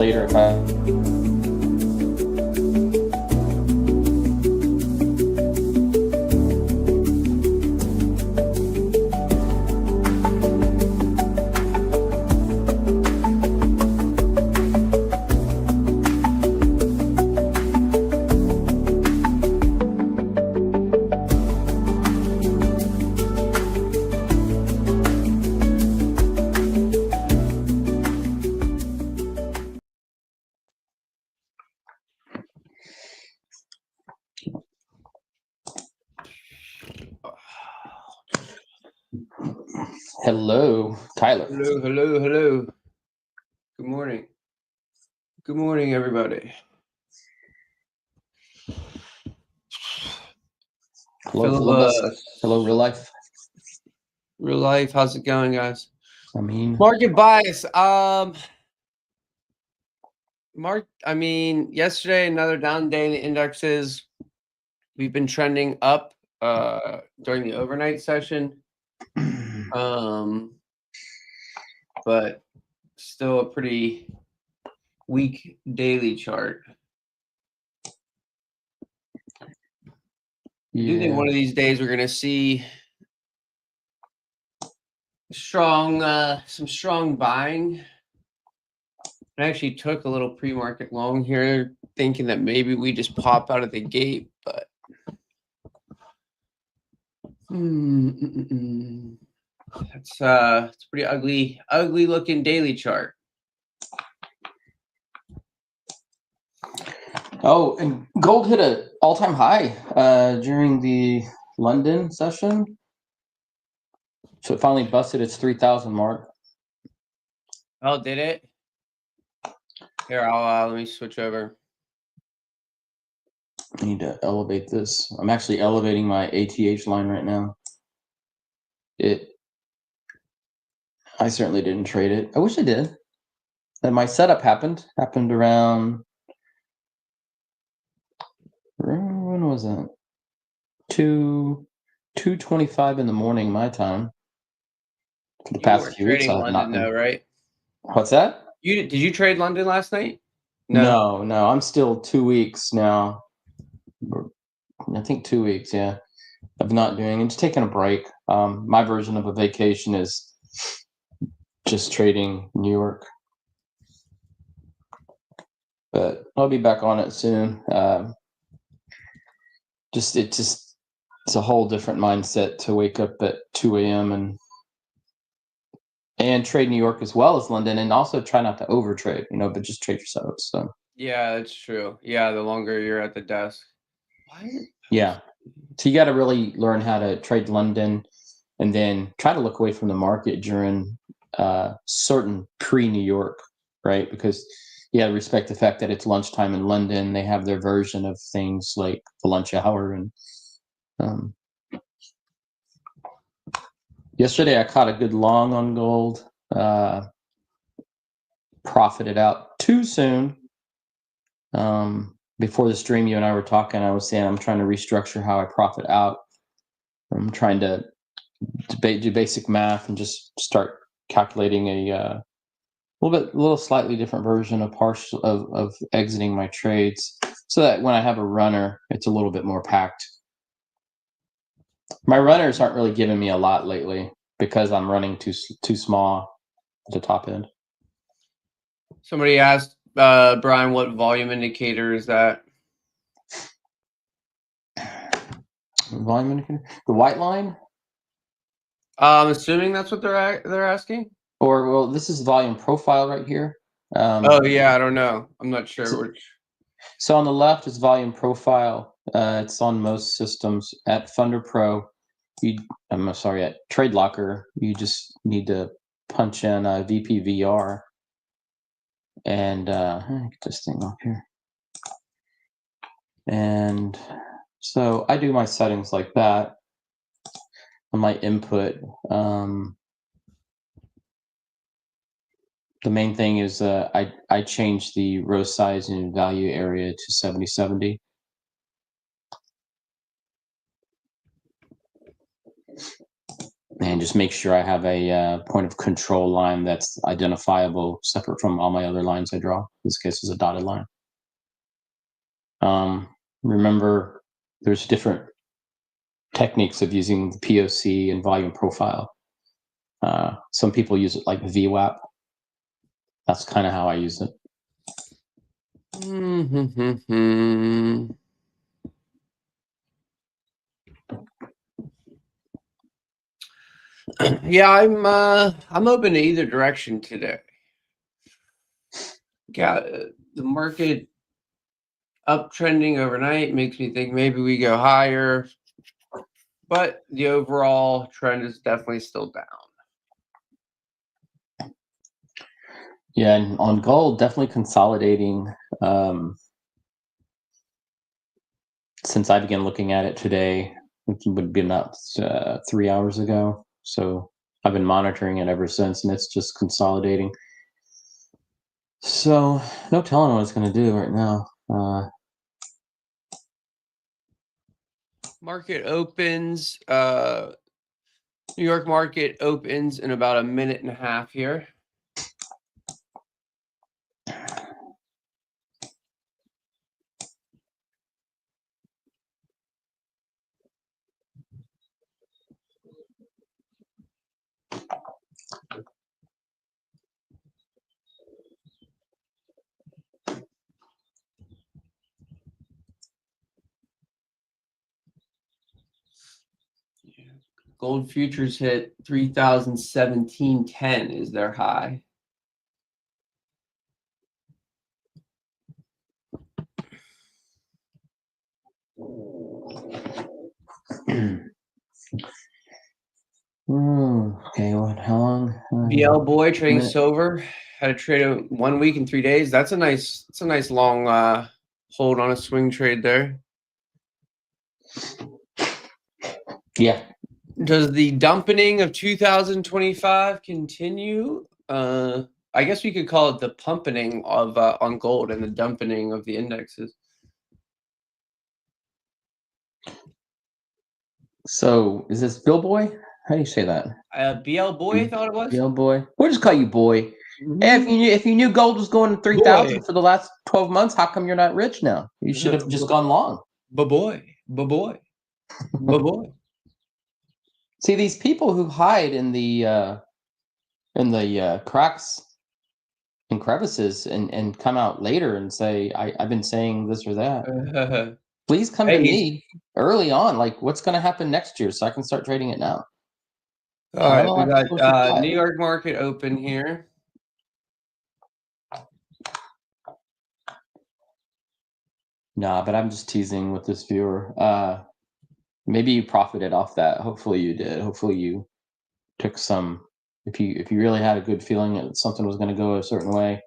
later if I. Hello, Tyler. Hello. Good morning. Good morning, everybody. Hello, real life. Real life, how's it going, guys? I mean, market bias. Yesterday another down day in the indexes. We've been trending up during the overnight session. But still a pretty weak daily chart. I do think one of these days we're going to see some strong buying. I actually took a little pre-market long here, thinking that maybe we just pop out of the gate, but it's a pretty ugly looking daily chart. Oh, and gold hit an all-time high during the London session. So it finally busted its 3,000 mark. Oh, did it? Here, I'll let me switch over. I need to elevate this. I'm actually elevating my ATH line right now. I certainly didn't trade it. I wish I did. And my setup happened around, when was that? 2:25 in the morning my time. For the past few weeks, I have not been. Right? What's that? Did you trade London last night? No. I'm still 2 weeks now. I think 2 weeks, yeah. Of not doing and just taking a break. My version of a vacation is just trading New York. But I'll be back on it soon. It's a whole different mindset to wake up at 2 a.m. and trade New York as well as London, and also try not to overtrade, but just trade yourself. So yeah, that's true. Yeah, the longer you're at the desk. Yeah. So you got to really learn how to trade London, and then try to look away from the market during certain pre-New York, right? Because you got to respect the fact that it's lunchtime in London. They have their version of things like the lunch hour. And yesterday I caught a good long on gold. Profited out too soon. Before the stream, you and I were talking. I was saying I'm trying to restructure how I profit out. I'm trying to do basic math and just start calculating a little slightly different version of exiting my trades, so that when I have a runner, it's a little bit more packed. My runners aren't really giving me a lot lately because I'm running too small at the top end. Somebody asked Brian, what volume indicator is that? Volume indicator? The white line? I'm assuming that's what they're asking. Or, well, this is volume profile right here. Oh yeah, I don't know. I'm not sure which. So on the left is volume profile. It's on most systems. At FunderPro, at TradeLocker, you just need to punch in VPVR. And let me get this thing off here. And so I do my settings like that on my input. The main thing is I changed the row size and value area to 7070. and just make sure I have a point of control line that's identifiable, separate from all my other lines I draw. This case is a dotted line. Remember, there's different techniques of using the POC and volume profile. Some people use it like VWAP. That's kind of how I use it. Yeah, I'm open to either direction today. Got the market uptrending overnight makes me think maybe we go higher, but the overall trend is definitely still down. Yeah, and on gold, definitely consolidating. Since I began looking at it today, which would be about 3 hours ago. So I've been monitoring it ever since, and it's just consolidating. So no telling what it's going to do right now. Market opens. New York market opens in about a minute and a half here. Gold futures hit 3,017.10 is their high. Okay, how long? BL boy trading silver had a trade of 1 week and 3 days. That's a nice long hold on a swing trade there. Yeah. Does the dumpening of 2025 continue? I guess we could call it the pumpening of on gold and the dumpening of the indexes. So is this Bill Boy? How do you say that? BL boy, I thought it was. BL Boy. We'll just call you Boy. If you knew gold was going to 3,000 for the last 12 months, how come you're not rich now? You should have just gone long. Boy. See, these people who hide in the cracks and crevices and come out later and say, I've been saying this or that. Please come to me early on. Like, what's going to happen next year so I can start trading it now? All right, we got New York market open here. Nah, but I'm just teasing with this viewer. Maybe you profited off that. Hopefully you did. Hopefully you took some. If you really had a good feeling that something was going to go a certain way,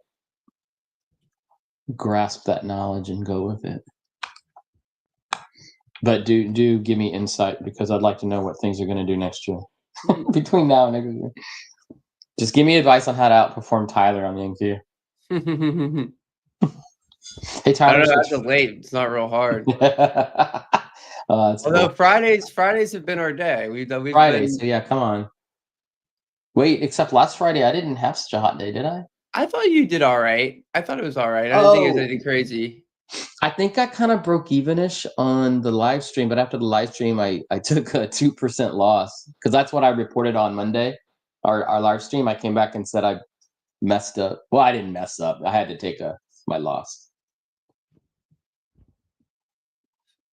grasp that knowledge and go with it. But do give me insight, because I'd like to know what things are going to do next year. Between now and next year. Just give me advice on how to outperform Tyler on the NQ. Hey Tyler, I don't know, that's late. It's not real hard. Although cool. Fridays have been our day. We've Fridays, so yeah, come on. Wait, except last Friday I didn't have such a hot day, did I? I thought you did all right. I thought it was all right. I didn't think it was anything crazy. I think I kind of broke evenish on the live stream, but after the live stream, I took a 2% loss, because that's what I reported on Monday. Our live stream, I came back and said I messed up. Well, I didn't mess up. I had to take my loss.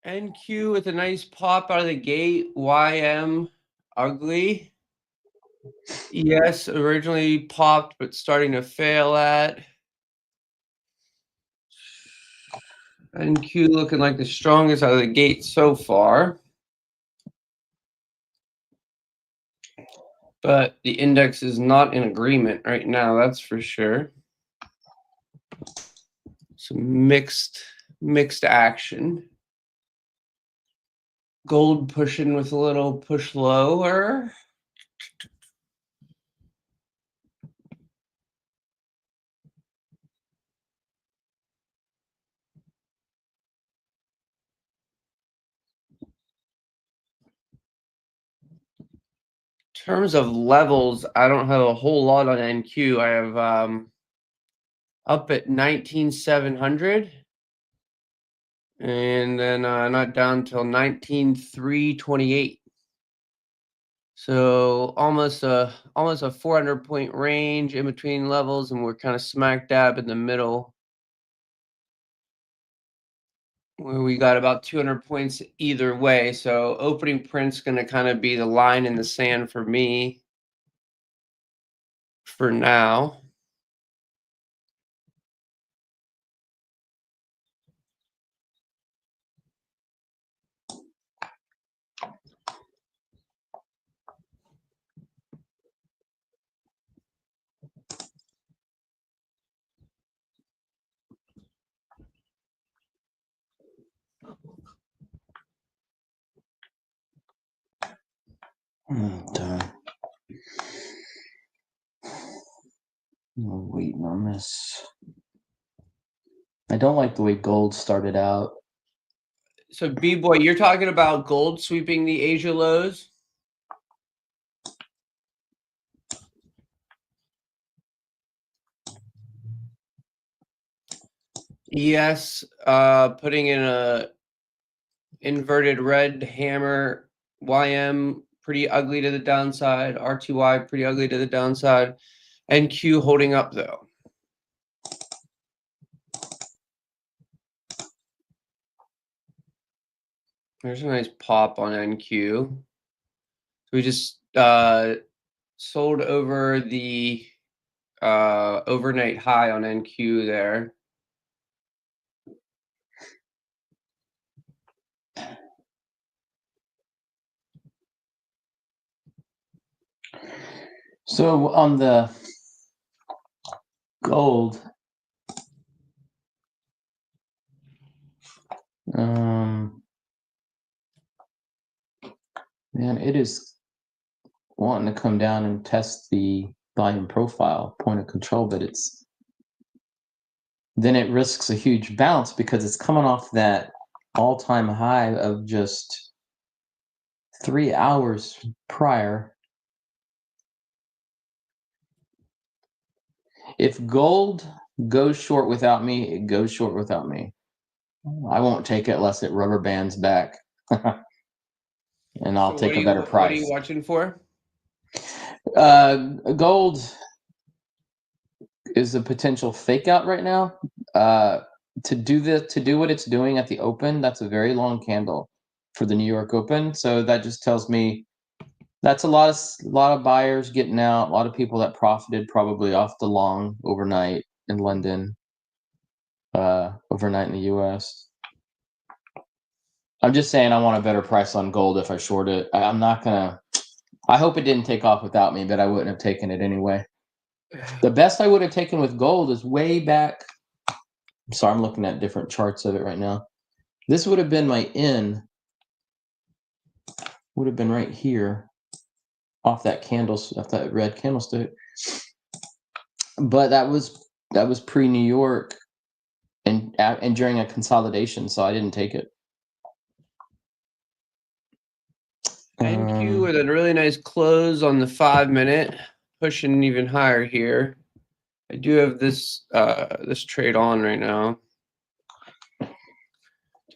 NQ with a nice pop out of the gate. YM ugly. Yes, originally popped, but starting to fail at. NQ looking like the strongest out of the gate so far. But the index is not in agreement right now, that's for sure. Some mixed action. Gold pushing with a little push lower. terms of levels, I don't have a whole lot on NQ. I have up at 19,700, and then not down till 19,328. So almost a 400 point range in between levels, and we're kind of smack dab in the middle, where we got about 200 points either way. So opening print's going to kind of be the line in the sand for me for now. I'm waiting on this. I don't like the way gold started out. So B-Boy, you're talking about gold sweeping the Asia lows? Yes, putting in a inverted red hammer, YM pretty ugly to the downside, RTY pretty ugly to the downside, NQ holding up though. There's a nice pop on NQ. We just sold over the overnight high on NQ there. So on the gold, man, it is wanting to come down and test the volume profile point of control, but then it risks a huge bounce because it's coming off that all-time high of just 3 hours prior. If gold goes short without me, it goes short without me. I won't take it unless it rubber bands back. And I'll take a better price. What are you watching for? Gold is a potential fake out right now. To do what it's doing at the open, that's a very long candle for the New York Open. So that just tells me that's a lot of buyers getting out, a lot of people that profited probably off the long overnight in London, overnight in the US. I'm just saying I want a better price on gold if I short it. I'm not gonna. I hope it didn't take off without me, but I wouldn't have taken it anyway. The best I would have taken with gold is way back. Sorry, I'm looking at different charts of it right now. This would have been my in. Would have been right here, off that red candlestick. But that was pre-New York, and during a consolidation, so I didn't take it. NQ with a really nice close on the 5-minute, pushing even higher here. I do have this this trade on right now.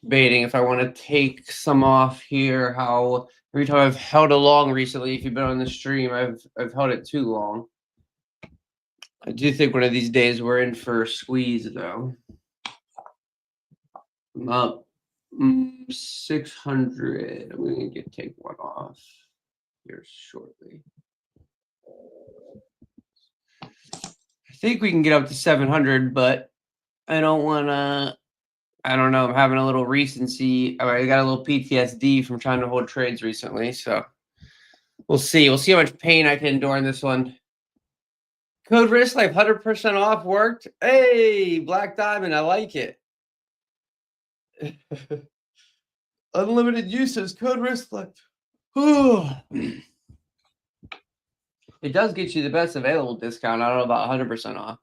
Debating if I want to take some off here. How every time I've held a long recently, if you've been on the stream, I've held it too long. I do think one of these days we're in for a squeeze though. I'm up 600. I'm going to take one off here shortly. I think we can get up to 700, but I don't want to. I don't know. I'm having a little recency. I got a little PTSD from trying to hold trades recently, so we'll see. We'll see how much pain I can endure in this one. Code Risk Life 100% off worked. Hey, Black Diamond, I like it. Unlimited uses, Code Risk Life. It does get you the best available discount. I don't know about 100% off.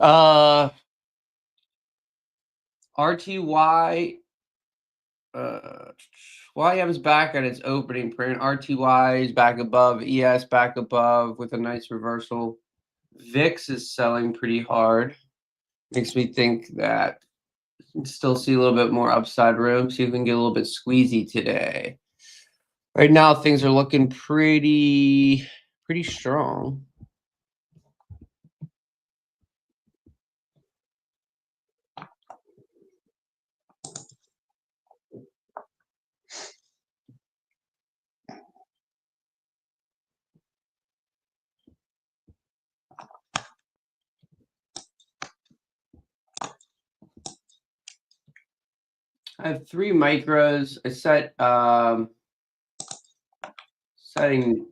RTY. YM's back at its opening print. RTY is back above. ES back above with a nice reversal. VIX is selling pretty hard. Makes me think that still see a little bit more upside room. See if we can get a little bit squeezy today. Right now, things are looking pretty strong. I have 3 micros. I set setting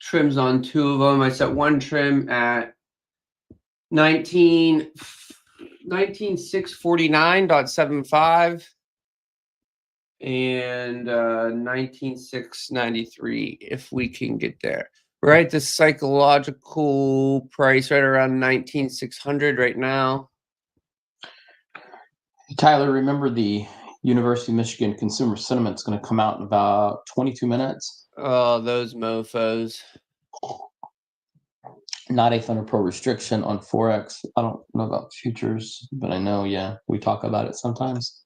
trims on 2 of them. I set one trim at 19649.75 and 19693 if we can get there. Right, the psychological price right around 19600 right now. Tyler, remember the University of Michigan consumer sentiment is going to come out in about 22 minutes. Oh, those mofos. Not a FunderPro restriction on Forex. I don't know about futures, but I know, yeah, we talk about it sometimes.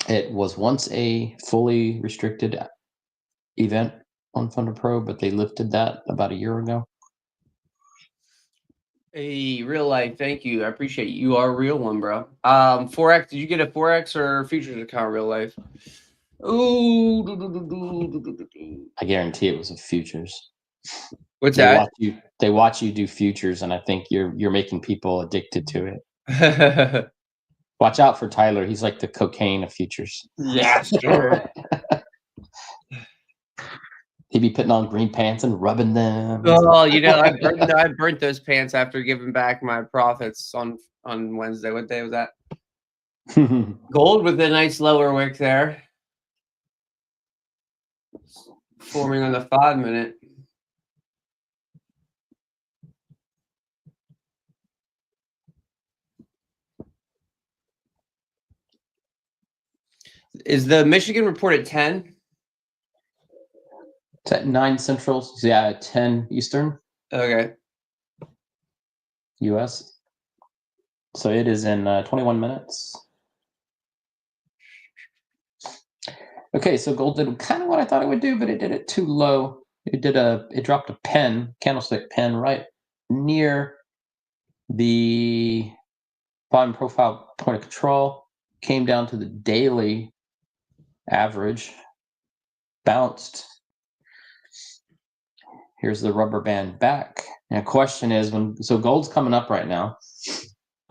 It was once a fully restricted event on FunderPro, but they lifted that about a year ago. Hey, real life, thank you. I appreciate you. You are a real one, bro. Forex, did you get a Forex or futures account real life? Ooh. I guarantee it was a futures. What's that? They watch you do futures, and I think you're making people addicted to it. Watch out for Tyler. He's like the cocaine of futures. Yeah, sure. He'd be putting on green pants and rubbing them. Oh, you know, I burnt those pants after giving back my profits on Wednesday. What day was that? Gold with a nice lower wick there. Forming on the 5-minute. Is the Michigan report at 10? It's at 9 Central. Yeah, at 10 Eastern. Okay. US. So it is in 21 minutes. Okay, so gold did kind of what I thought it would do, but it did it too low. It dropped a candlestick pen right near the bottom profile point of control, came down to the daily average, bounced. Here's the rubber band back. Now, question is so gold's coming up right now.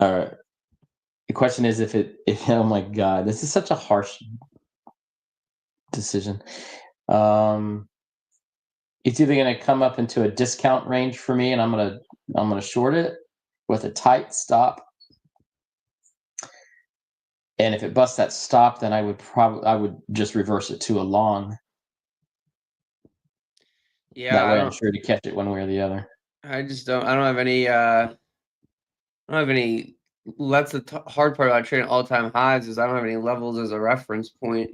All right. The question is if oh my God, this is such a harsh decision. It's either going to come up into a discount range for me, and I'm gonna short it with a tight stop. And if it busts that stop, then I would just reverse it to a long. Yeah, that way I'm sure to catch it one way or the other. I don't have any. That's the hard part about trading all-time highs is I don't have any levels as a reference point.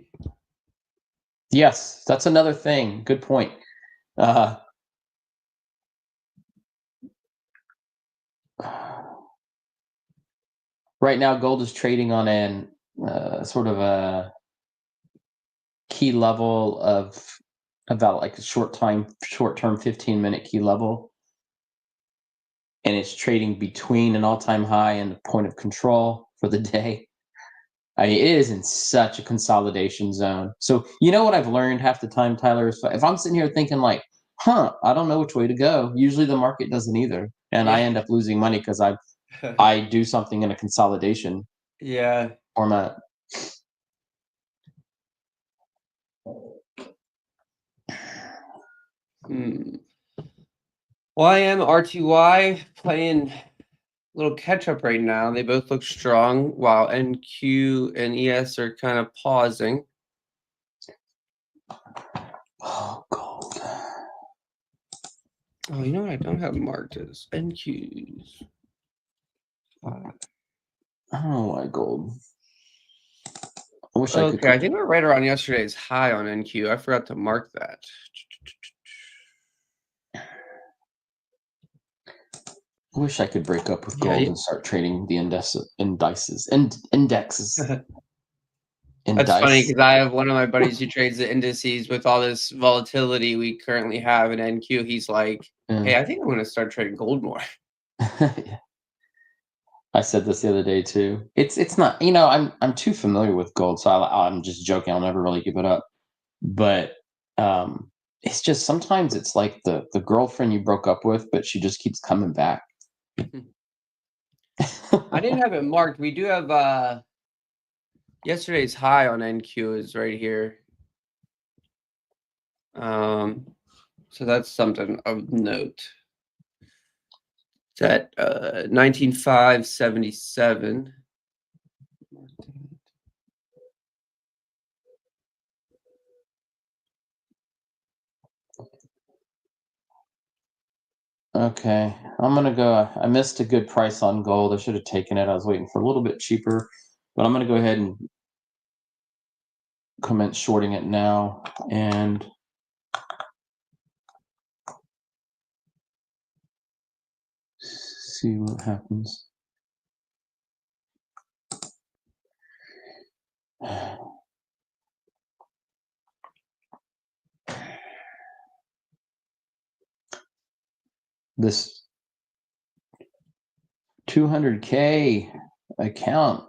Yes, that's another thing. Good point. Right now, gold is trading on an sort of a key level of about like a short-term 15-minute key level, and it's trading between an all-time high and the point of control for the day. I mean, it is in such a consolidation zone. So you know what I've learned half the time, Tyler, is if I'm sitting here thinking like, I don't know which way to go, usually the market doesn't either, and I end up losing money because I do something in a consolidation format. YM, RTY playing a little catch up right now. They both look strong while NQ and ES are kind of pausing. Oh, gold. Oh, you know what I don't have marked as NQs. I don't know why gold. I wish I could. Okay, I think we're right around yesterday's high on NQ. I forgot to mark that. I wish I could break up with Yeah, gold yeah. and start trading the indexes. That's funny because I have one of my buddies who trades the indices with all this volatility we currently have in NQ. He's like, "Hey, I think I'm going to start trading gold more." Yeah. I said this the other day too. It's not, you know, I'm too familiar with gold, so I'm just joking. I'll never really give it up. But it's just sometimes it's like the girlfriend you broke up with, but she just keeps coming back. I didn't have it marked. We do have yesterday's high on NQ is right here. So that's something of note. It's at 19,577. Okay, I'm gonna go. I missed a good price on gold. I should have taken it. I was waiting for a little bit cheaper, but I'm gonna go ahead and commence shorting it now and see what happens. This 200K account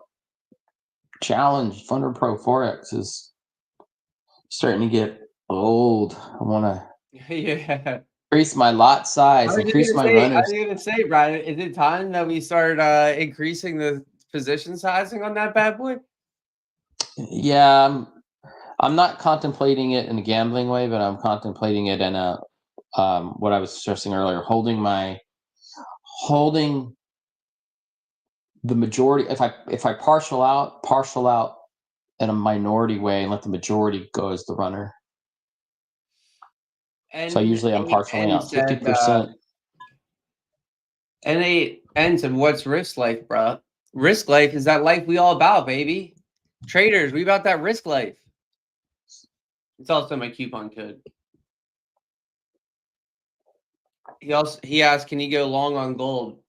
challenge FunderPro Forex is starting to get old. I want to Yeah. increase my lot size, increase my I runners. was gonna say, Brian, is it time that we start increasing the position sizing on that bad boy? Yeah, I'm not contemplating it in a gambling way, but I'm contemplating it in a what I was stressing earlier, holding the majority. If I partial out in a minority way and let the majority go as the runner. So usually I'm partialing out 50%. And said, what's risk life, bro? Risk life is that life we all about, baby. Traders, we about that risk life. It's also my coupon code. He asked, can you go long on gold?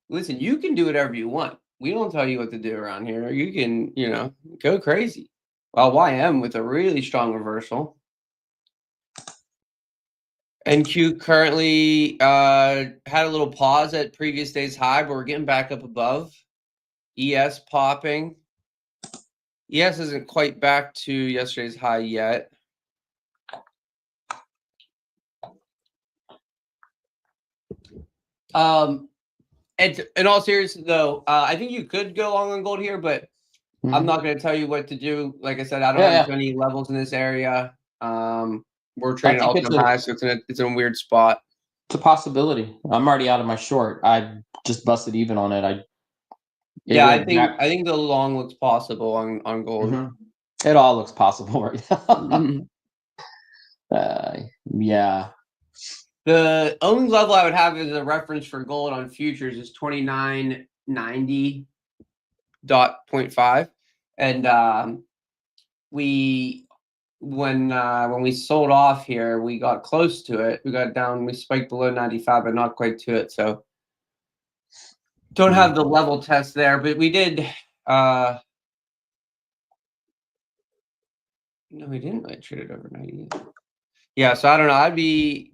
Listen, you can do whatever you want. We don't tell you what to do around here. You can, go crazy. Well, YM with a really strong reversal. NQ currently had a little pause at previous day's high, but we're getting back up above. ES popping. ES isn't quite back to yesterday's high yet. And in all seriousness, though, I think you could go long on gold here, but I'm not going to tell you what to do. Like I said, I don't have any levels in this area. We're trading all-time high, so it's in a weird spot. It's a possibility. I'm already out of my short. I just busted even on it. I think the long looks possible on gold. Mm-hmm. It all looks possible right now. Yeah. The only level I would have as a reference for gold on futures is 2990.5, and when we sold off here, we got close to it. We got down, we spiked below 95, but not quite to it. So don't have the level test there, but we did. No, we didn't really trade it over 90. Yeah, so I don't know. I'd be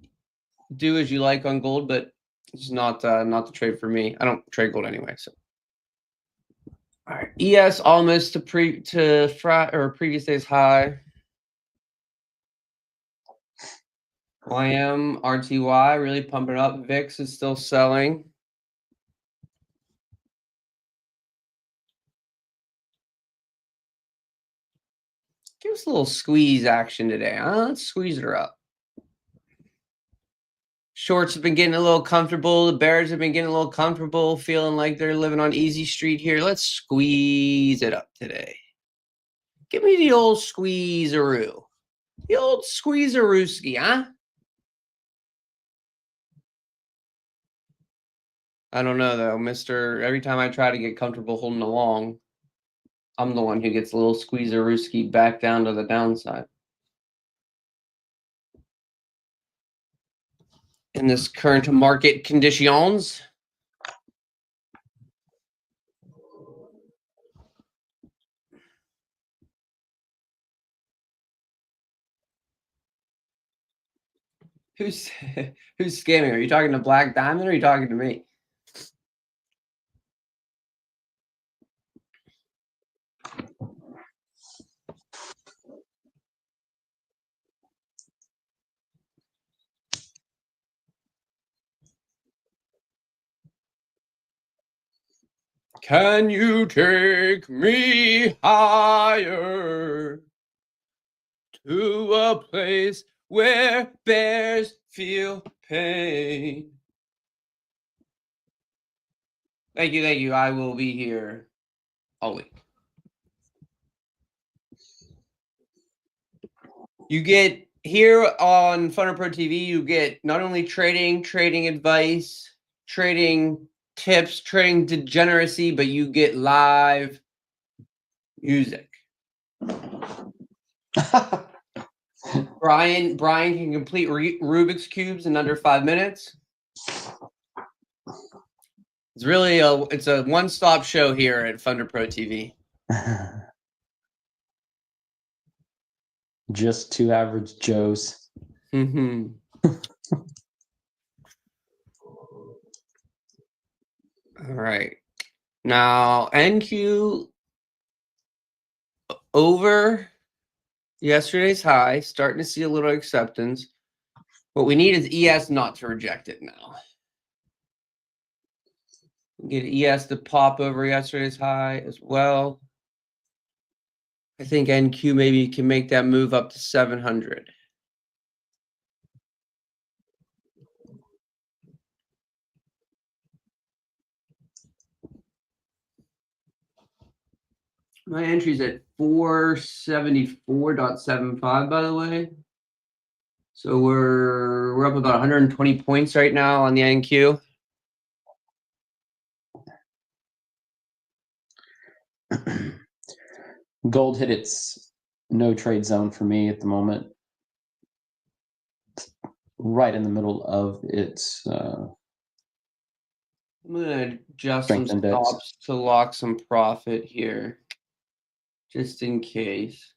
do as you like on gold, but it's not the trade for me. I don't trade gold anyway. So, all right, ES almost to previous day's high. YM RTY really pumping up. VIX is still selling. Give us a little squeeze action today, huh? Let's squeeze her up. Shorts have been getting a little comfortable. The bears have been getting a little comfortable, feeling like they're living on easy street here. Let's squeeze it up today. Give me the old squeeze-aroo. The old squeezerooski, huh? I don't know though, Mister. Every time I try to get comfortable holding along, I'm the one who gets a little squeezerooski back down to the downside. In this current market conditions. Who's scamming? Are you talking to Black Diamond or are you talking to me? Can you take me higher to a place where bears feel pain? Thank you, thank you. I will be here all week. You get here on FunderProTv, you get not only trading advice, trading tips, trading degeneracy, but you get live music. Brian can complete Rubik's cubes in under 5 minutes. It's really it's a one-stop show here at FunderProTv. Just two average Joes. Mm-hmm. All right. Now NQ over yesterday's high, starting to see a little acceptance. What we need is ES not to reject it now. Get ES to pop over yesterday's high as well. I think NQ maybe can make that move up to 700. My entry's at 474.75, by the way. So we're up about 120 points right now on the NQ. Gold hit its no trade zone for me at the moment. Right in the middle of its I'm gonna adjust some strength index. stops to lock some profit here, just in case.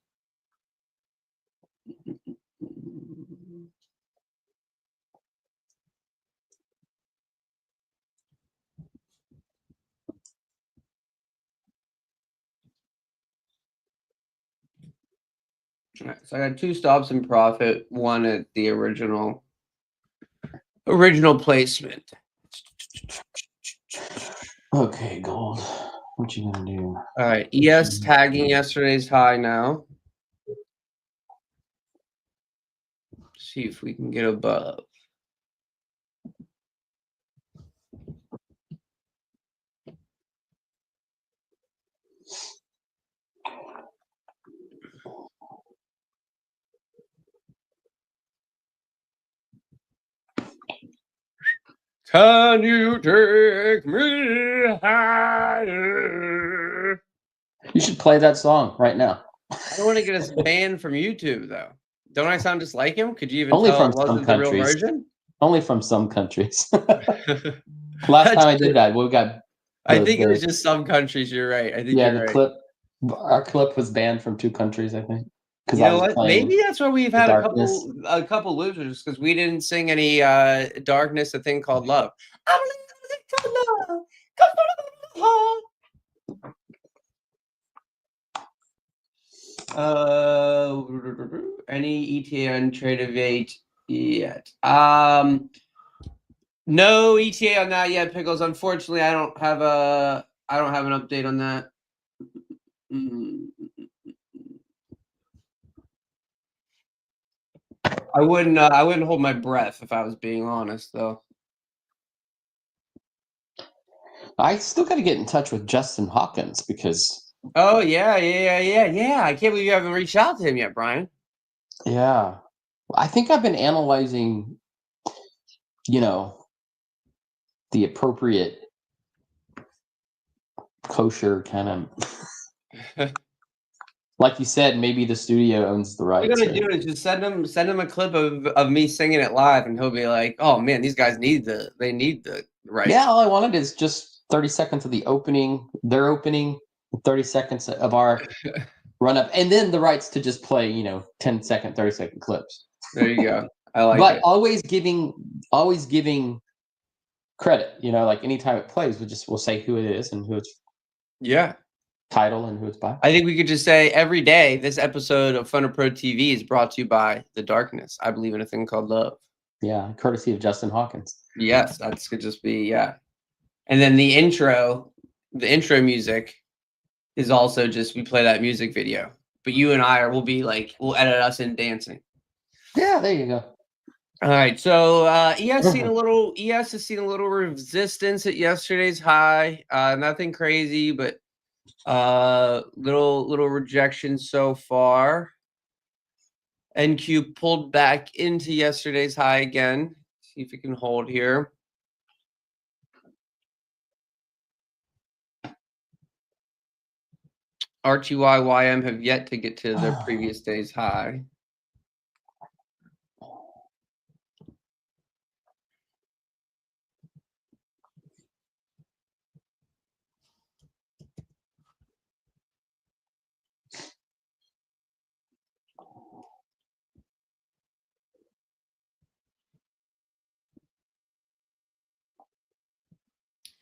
All right, so I got 2 stops in profit, one at the original placement. Okay, gold. What you gonna do? All right, ES tagging yesterday's high now. See if we can get above. Can you take me higher? You should play that song right now. I don't want to get us banned from YouTube, though. Don't I sound just like him? Could you even Only tell from it wasn't some the real countries. version? Only from some countries. Last time I did that, we got. I think it was just some countries. You're right. I think you're right. Our clip was banned from 2 countries, I think. You know what? Maybe that's why we've had a couple losers, because we didn't sing any Darkness, a thing called love. I believe in a thing called love. Any ETA on trade of 8 yet? No ETA on that yet, Pickles. Unfortunately, I don't have an update on that. I wouldn't hold my breath if I was being honest, though. I still got to get in touch with Justin Hawkins because. Oh yeah. I can't believe you haven't reached out to him yet, Brian. Yeah. I think I've been analyzing, the appropriate kosher kind of, like you said, maybe the studio owns the What rights. you're gonna do is just send him a clip of me singing it live, and he'll be like, "Oh man, these guys need the rights." Yeah, all I wanted is just 30 seconds of their opening, 30 seconds of our run up, and then the rights to just play, 10-second, 30-second clips. There you go. I like But it. always giving credit, like anytime it plays, we'll say who it is and who it's Yeah. title and who it's by. I think we could just say every day this episode of FunderProTv is brought to you by The Darkness. I believe in a thing called love. Yeah, courtesy of Justin Hawkins. Yes, that could just be And then the intro music is also just we play that music video. But you and I we'll edit us in dancing. Yeah, there you go. All right, so ES has seen a little resistance at yesterday's high. Nothing crazy, but little rejection so far. NQ pulled back into yesterday's high again. See if it can hold here. RTY, YM have yet to get to their previous day's high.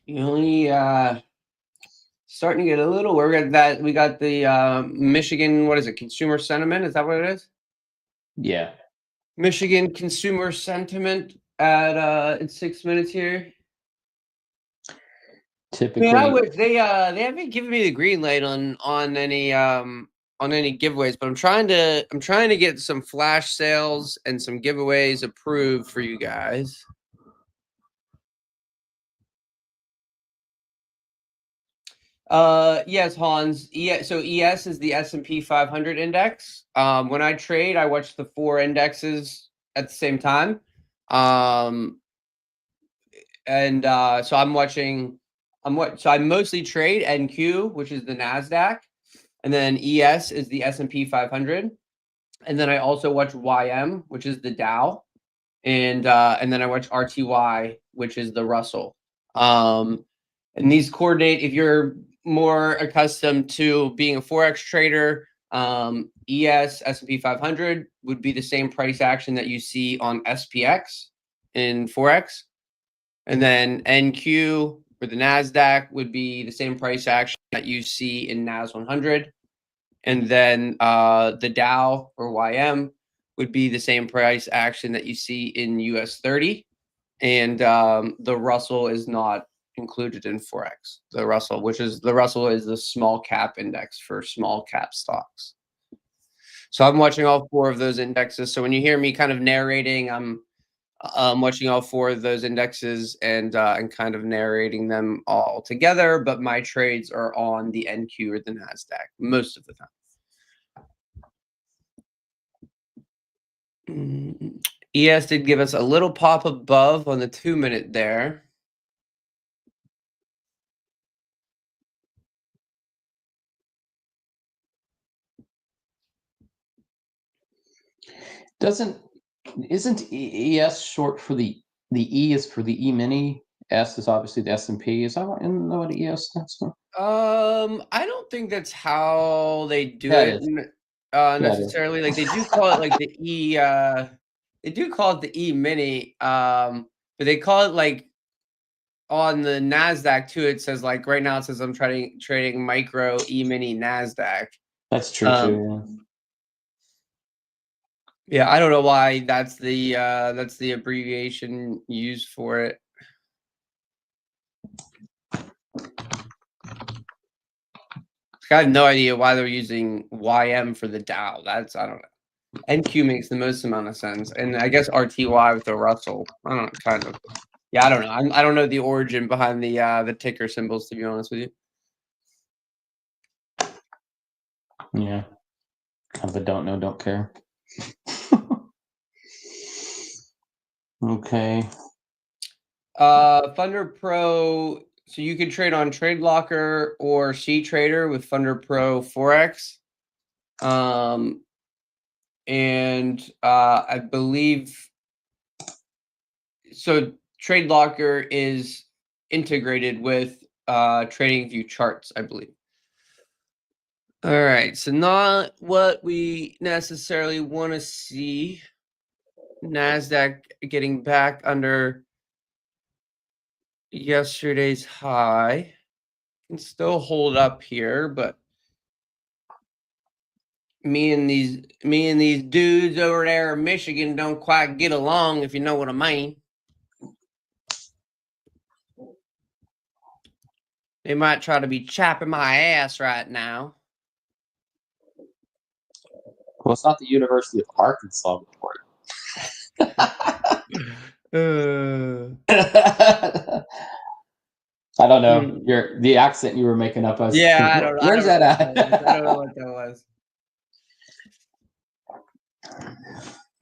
You only starting to get a little where we got the Michigan, what is it, consumer sentiment? Is that what it is? Yeah. Michigan consumer sentiment at in 6 minutes here. Typically, they haven't given me the green light on any giveaways, but I'm trying to get some flash sales and some giveaways approved for you guys. Yes, Hans. So ES is the S&P 500 index. When I trade, I watch the 4 indexes at the same time. So I mostly trade NQ, which is the Nasdaq, and then ES is the S&P 500, and then I also watch YM, which is the Dow, and then I watch RTY, which is the Russell. And these coordinate if you're more accustomed to being a forex trader. ES S&P 500 would be the same price action that you see on SPX in forex, and then NQ for the Nasdaq would be the same price action that you see in NAS 100, and then the Dow or YM would be the same price action that you see in US 30, and the Russell is not included in forex. The Russell is the small cap index for small cap stocks. So I'm watching all 4 of those indexes. So when you hear me kind of narrating, I'm watching all 4 of those indexes and kind of narrating them all together. But my trades are on the NQ or the Nasdaq most of the time. ES did give us a little pop above on the 2-minute there. Isn't ES short for the E is for the E mini, S is obviously the S&P. Is that what ES stands for? I don't think that's how they do Yeah, it necessarily. Like they do call it like the E. They do call it the E mini. But they call it like on the Nasdaq too. It says like right now it says I'm trading micro E mini Nasdaq. That's true too. Yeah, I don't know why that's the abbreviation used for it. I have no idea why they're using YM for the Dow. I don't know. NQ makes the most amount of sense, and I guess RTY with the Russell. I don't know, kind of. Yeah, I don't know. I don't know the origin behind the ticker symbols, to be honest with you. Yeah, kind of a don't know, don't care. Okay. FunderPro. So you can trade on TradeLocker or CTrader with FunderPro Forex. And I believe so. TradeLocker is integrated with TradingView charts, I believe. All right, so not what we necessarily want to see. NASDAQ getting back under yesterday's high. Can still hold up here, but me and these dudes over there in Michigan don't quite get along, if you know what I mean. They might try to be chapping my ass right now. Well, it's not the University of Arkansas report. I don't know. The accent you were making up. Yeah, I don't know. Where's that at? I don't know what that was. A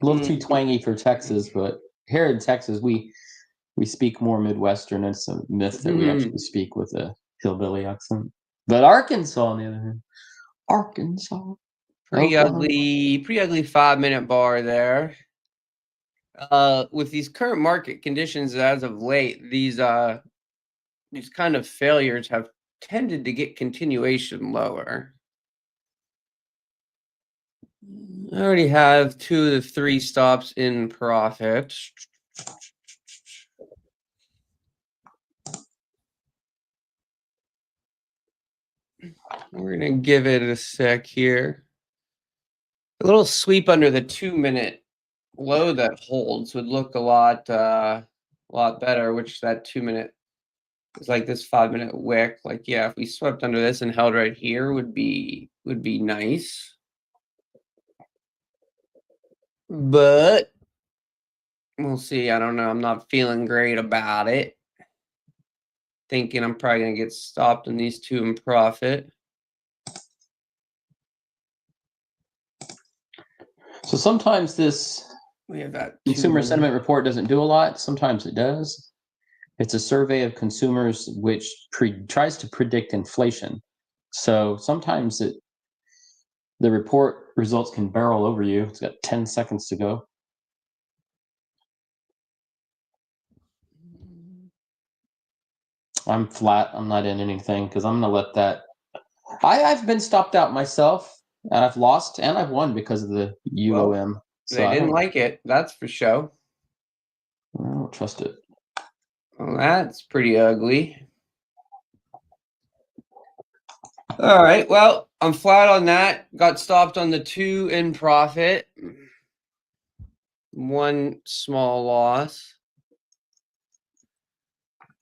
little too twangy for Texas, but here in Texas, we speak more Midwestern. It's a myth that we actually speak with a hillbilly accent. But Arkansas, on the other hand, Arkansas, pretty ugly 5-minute bar there. With these current market conditions as of late, these kind of failures have tended to get continuation lower. I already have 2 of the 3 stops in profit. We're going to give it a sec here. A little sweep under the 2-minute low that holds would look a lot better, which that 2-minute is like this 5-minute wick. Like, yeah, if we swept under this and held right here would be nice. But we'll see. I don't know. I'm not feeling great about it. Thinking I'm probably going to get stopped in these 2 in profit. So sometimes this We have that consumer sentiment report doesn't do a lot. Sometimes it does. It's a survey of consumers which tries to predict inflation. So sometimes the report results can barrel over you. It's got 10 seconds to go. I'm flat. I'm not in anything because I'm going to let that. I've been stopped out myself, and I've lost and I've won because of the UOM. So they didn't like it. That's for sure. I don't trust it. Well, that's pretty ugly. All right. Well, I'm flat on that. Got stopped on the 2 in profit. 1 small loss.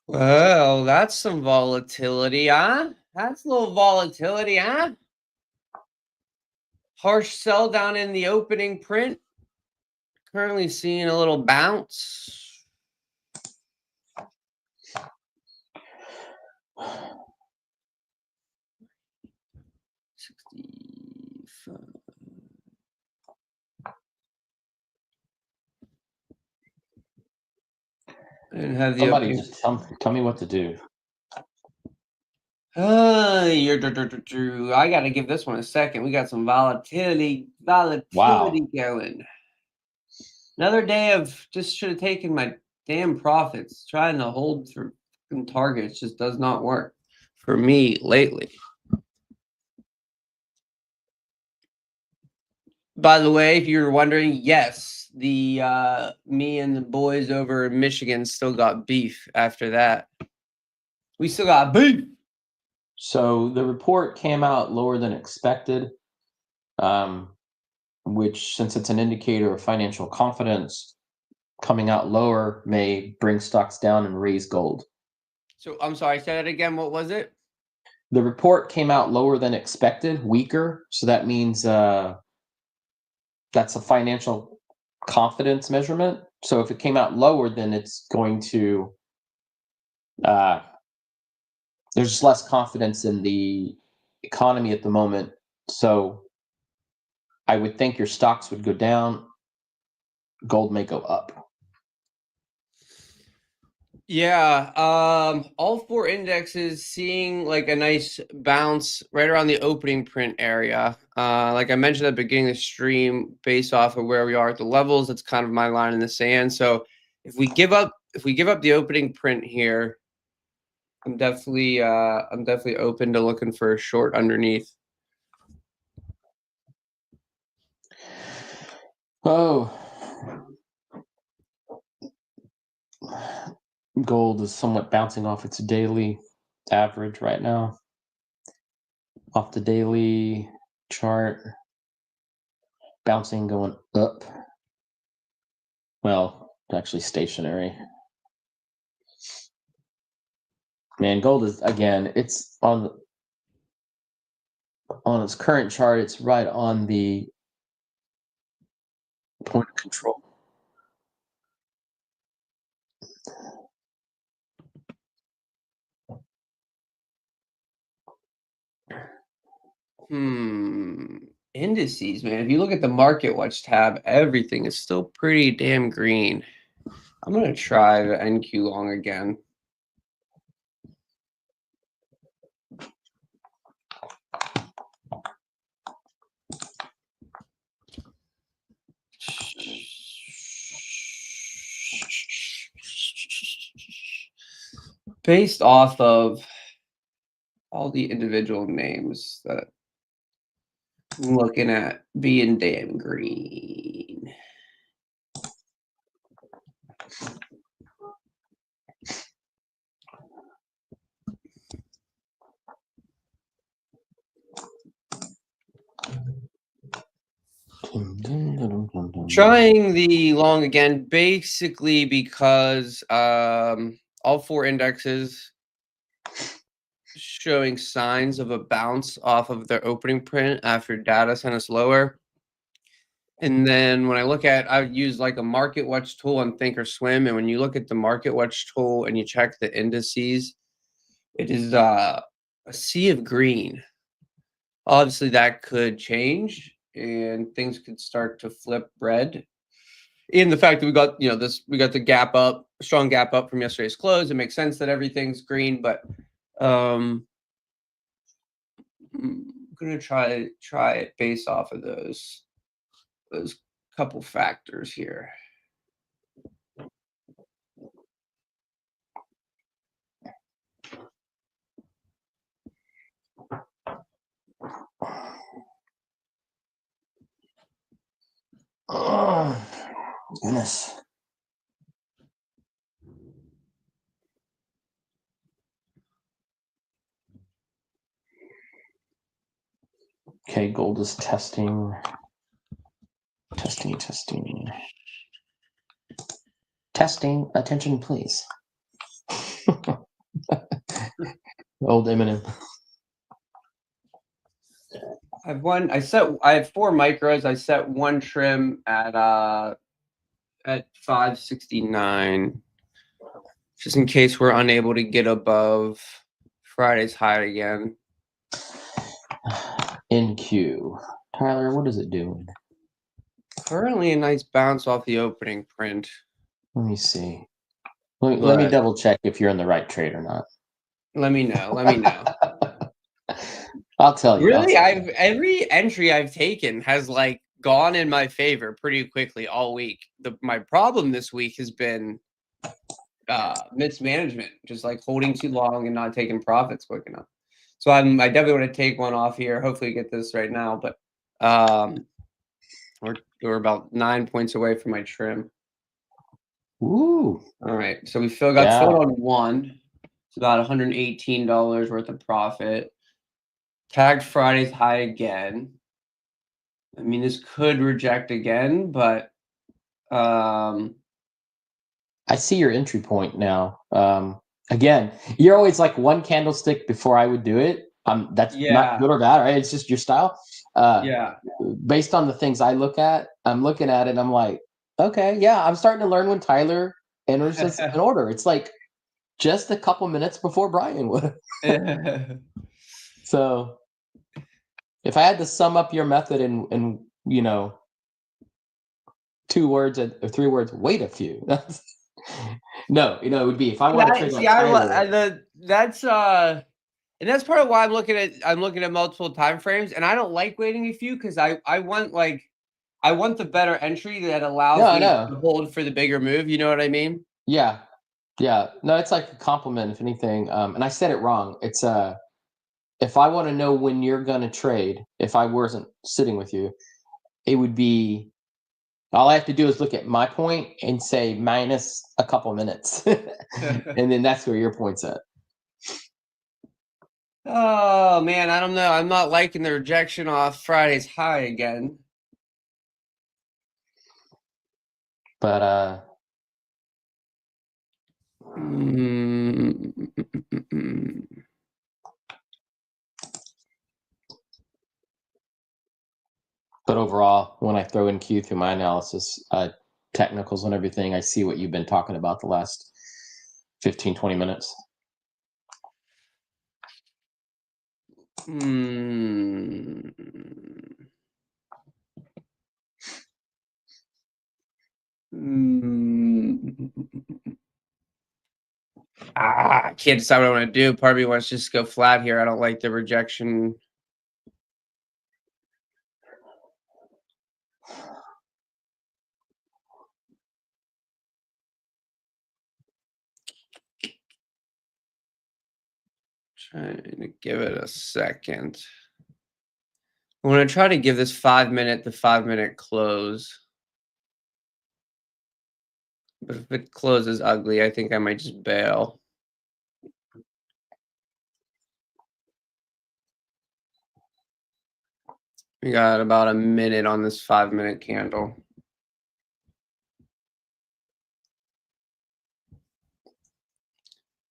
Well, that's some volatility, huh? That's a little volatility, huh? Harsh sell down in the opening print. Currently seeing a little bounce. And have the Somebody just tell me what to do. I got to give this one a second. We got some volatility going. Another day of just should have taken my damn profits. Trying to hold through targets just does not work for me lately. By the way, if you're wondering, yes, the me and the boys over in Michigan still got beef after that. We still got beef. So the report came out lower than expected, which, since it's an indicator of financial confidence, coming out lower may bring stocks down and raise gold. So I'm sorry, say that again. What was it? The report came out lower than expected, weaker. So that means that's a financial confidence measurement. So if it came out lower, then it's going to there's just less confidence in the economy at the moment. So I would think your stocks would go down. Gold may go up. Yeah, all four indexes seeing like a nice bounce right around the opening print area. Like I mentioned at the beginning of the stream, based off of where we are at the levels, that's kind of my line in the sand. So if we give up the opening print here, I'm definitely open to looking for a short underneath. Oh, gold is somewhat bouncing off its daily average right now. Off the daily chart, bouncing, going up. Well, actually stationary. Man, gold is, again, it's on its current chart, it's right on the point of control. Indices, man. If you look at the Market Watch tab, everything is still pretty damn green. I'm gonna try the NQ long again. Based off of all the individual names that I'm looking at being damn green. Trying the long again, basically because all four indexes showing signs of a bounce off of their opening print after data sent us lower. And then when I look at, I use like a Market Watch tool on Thinkorswim, and when you look at the Market Watch tool and you check the indices, it is a sea of green. Obviously, that could change, and things could start to flip red. In the fact that we got, we got the gap up, strong gap up from yesterday's close. It makes sense that everything's green, but I'm gonna try it based off of those couple factors here. Oh, goodness. Okay, gold is testing. Testing, attention, please. Old Eminem. I have four micros. I set one trim at 569, just in case we're unable to get above Friday's high again. NQ. Tyler, what is it doing? Currently a nice bounce off the opening print. Let me see. Let me double check if you're in the right trade or not. Let me know. I'll tell you. Really, every entry I've taken has like gone in my favor pretty quickly all week. My problem this week has been mismanagement, just like holding too long and not taking profits quick enough. So I definitely want to take one off here. Hopefully get this right now, but we're about 9 points away from my trim. Ooh. All right, so we still got filled on one. It's about $118 worth of profit. Tagged Friday's high again. I mean, this could reject again, but I see your entry point now. Again, you're always like one candlestick before I would do it. That's not good or bad, right? It's just your style. Based on the things I look at, I'm looking at it. I'm like, okay, yeah, I'm starting to learn when Tyler enters this in order. It's like just a couple minutes before Brian would. So if I had to sum up your method in you know, 2 words or 3 words, wait a few. That's no, you know, it would be if I want to trade that title. And that's part of why I'm looking at multiple time frames, and I don't like waiting a few because I want the better entry that allows No, me no. to hold for the bigger move. You know what I mean? Yeah. Yeah. No, it's like a compliment, if anything. And I said it wrong. It's if I want to know when you're gonna trade, if I wasn't sitting with you, it would be all I have to do is look at my point and say minus a couple minutes. And then that's where your point's at. Oh man, I don't know. I'm not liking the rejection off Friday's high again. But but overall, when I throw in Q through my analysis, technicals and everything, I see what you've been talking about the last 15, 20 minutes. I can't decide what I want to do. Part of me wants to just go flat here. I don't like the rejection. Trying to give it a second. I'm going to try to give this 5 minute the 5 minute close. But if it closes ugly, I think I might just bail. We got about a minute on this 5 minute candle.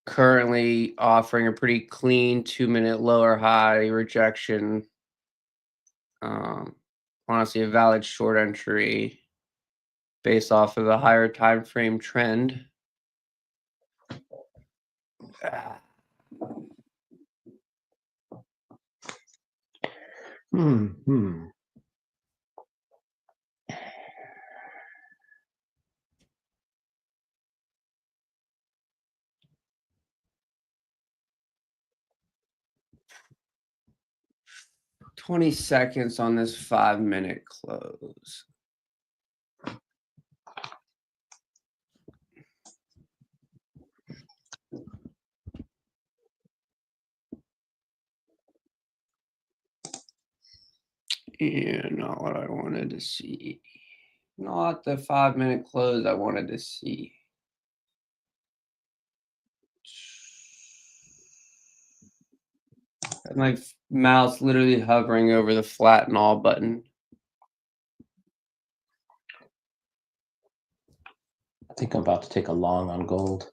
Currently offering a pretty clean 2 minute lower high rejection. Honestly, a valid short entry based off of the higher time frame trend. Hmm. 20 seconds on this 5 minute close. Yeah, not what I wanted to see. Not the 5 minute close I wanted to see. And my mouse literally hovering over the flatten all button. I think I'm about to take a long on gold.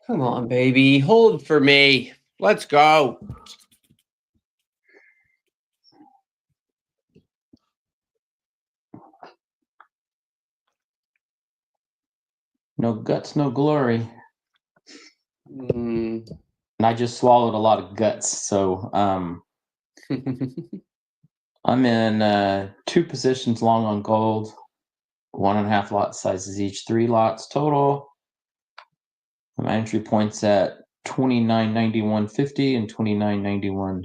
Come on, baby. Hold for me. Let's go. No guts, no glory. Mm. And I just swallowed a lot of guts. So I'm in 2 positions long on gold, 1.5 lot sizes each, 3 lots total. My entry points at 29.9150 and 29.91.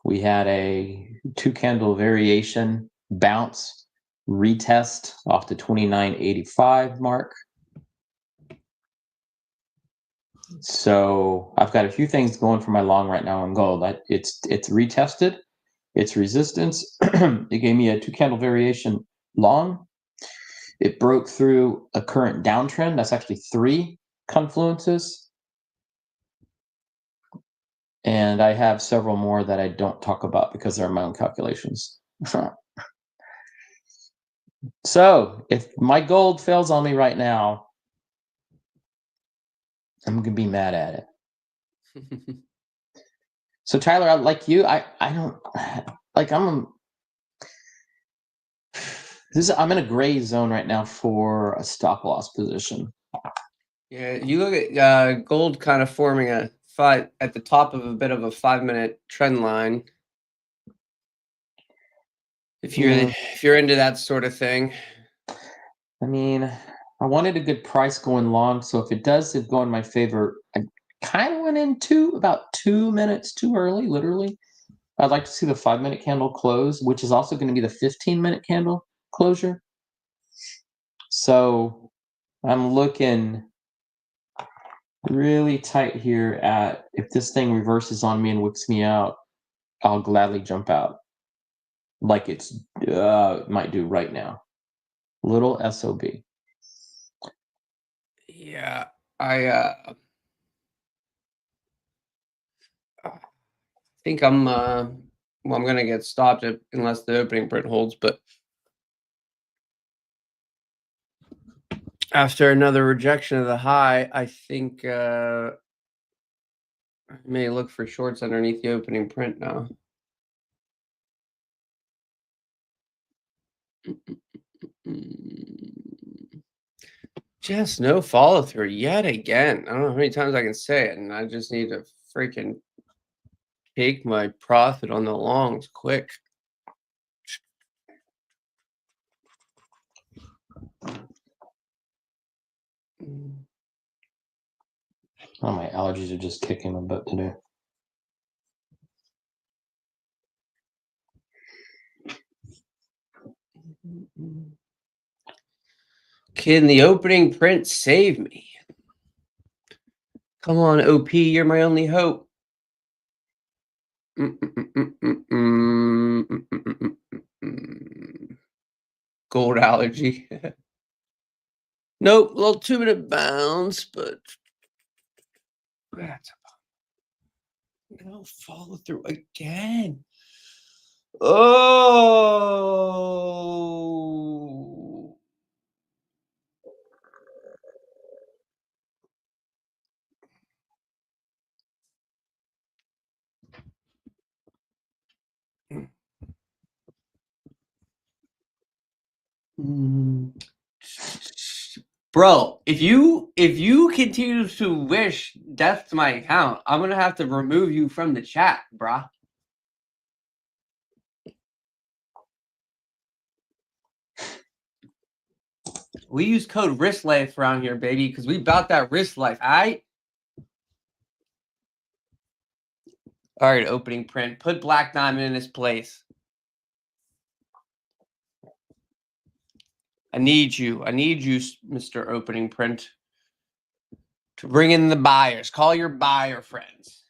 We had a 2 candle variation bounce retest off the 29.85 mark. So I've got a few things going for my long right now on gold. It's retested its resistance. It gave me a 2 candle variation long. It broke through a current downtrend. That's actually 3 confluences. And I have several more that I don't talk about because they're my own calculations. So if my gold fails on me right now, I'm gonna be mad at it. So Tyler, like you, I don't like I'm I'm in a gray zone right now for a stop loss position. Yeah, you look at gold kind of forming a five at the top of a bit of a 5-minute trend line. If you're into that sort of thing. I mean, I wanted a good price going long, so if it does go in my favor, I kind of went in about 2 minutes too early, literally. I'd like to see the 5-minute candle close, which is also going to be the 15-minute candle closure. So I'm looking really tight here at if this thing reverses on me and wicks me out, I'll gladly jump out like it might do right now. Little SOB. Yeah, I think I'm I'm gonna get stopped unless the opening print holds, but after another rejection of the high, I think I may look for shorts underneath the opening print now. Just no follow through yet again. I don't know how many times I can say it, and I just need to freaking take my profit on the longs quick. Oh, my allergies are just kicking my butt today. Can the opening print save me? Come on, OP, you're my only hope. Gold allergy. Nope, a little 2-minute bounce, but that's no follow through again. Oh. Bro, if you continue to wish death to my account, I'm gonna have to remove you from the chat, bruh. We use code risk life around here, baby, because we bought that risk life, alright? Alright, opening print. Put Black Diamond in his place. I need you, Mr. Opening Print, to bring in the buyers. Call your buyer friends.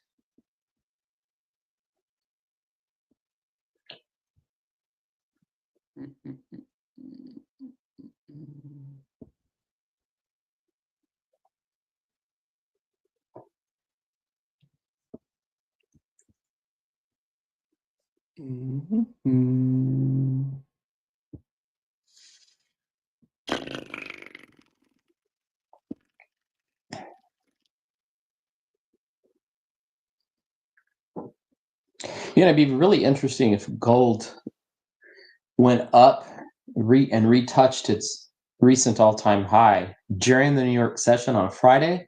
Yeah, it'd be really interesting if gold went up and retouched its recent all-time high during the New York session on Friday,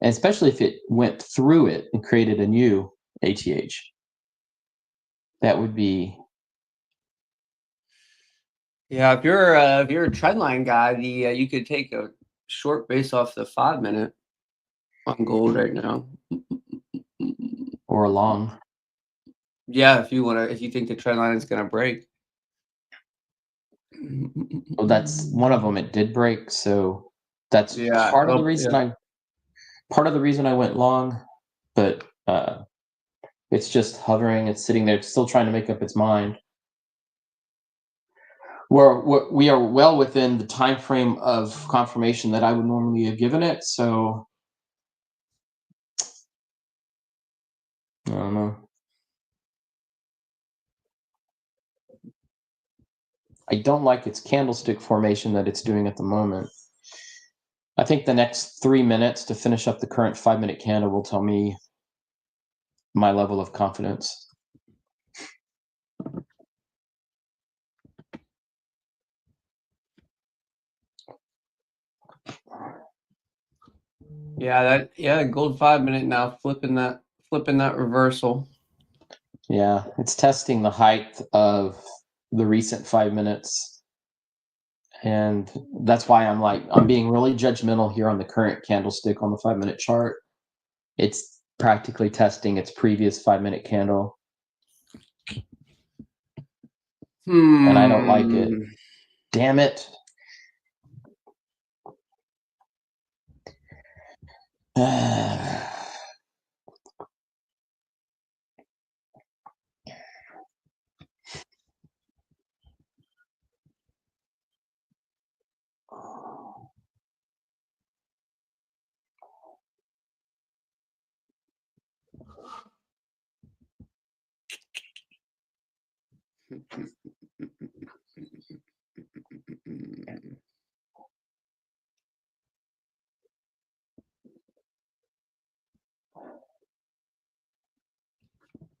and especially if it went through it and created a new ATH. That would be. Yeah, if you're a trendline guy, you could take a short base off the 5-minute on gold right now. Or a long. Yeah, if you think the trend line is gonna break. Well, that's one of them. It did break, so that's part of the reason I went long. But it's just hovering. It's sitting there, still trying to make up its mind. We are well within the time frame of confirmation that I would normally have given it. So I don't know. I don't like its candlestick formation that it's doing at the moment. I think the next 3 minutes to finish up the current 5-minute candle will tell me my level of confidence. Yeah, gold 5-minute now flipping that reversal. Yeah, it's testing the height of the recent 5 minutes. And that's why I'm being really judgmental here on the current candlestick on the 5-minute chart. It's practically testing its previous 5-minute candle. And I don't like it. Damn it.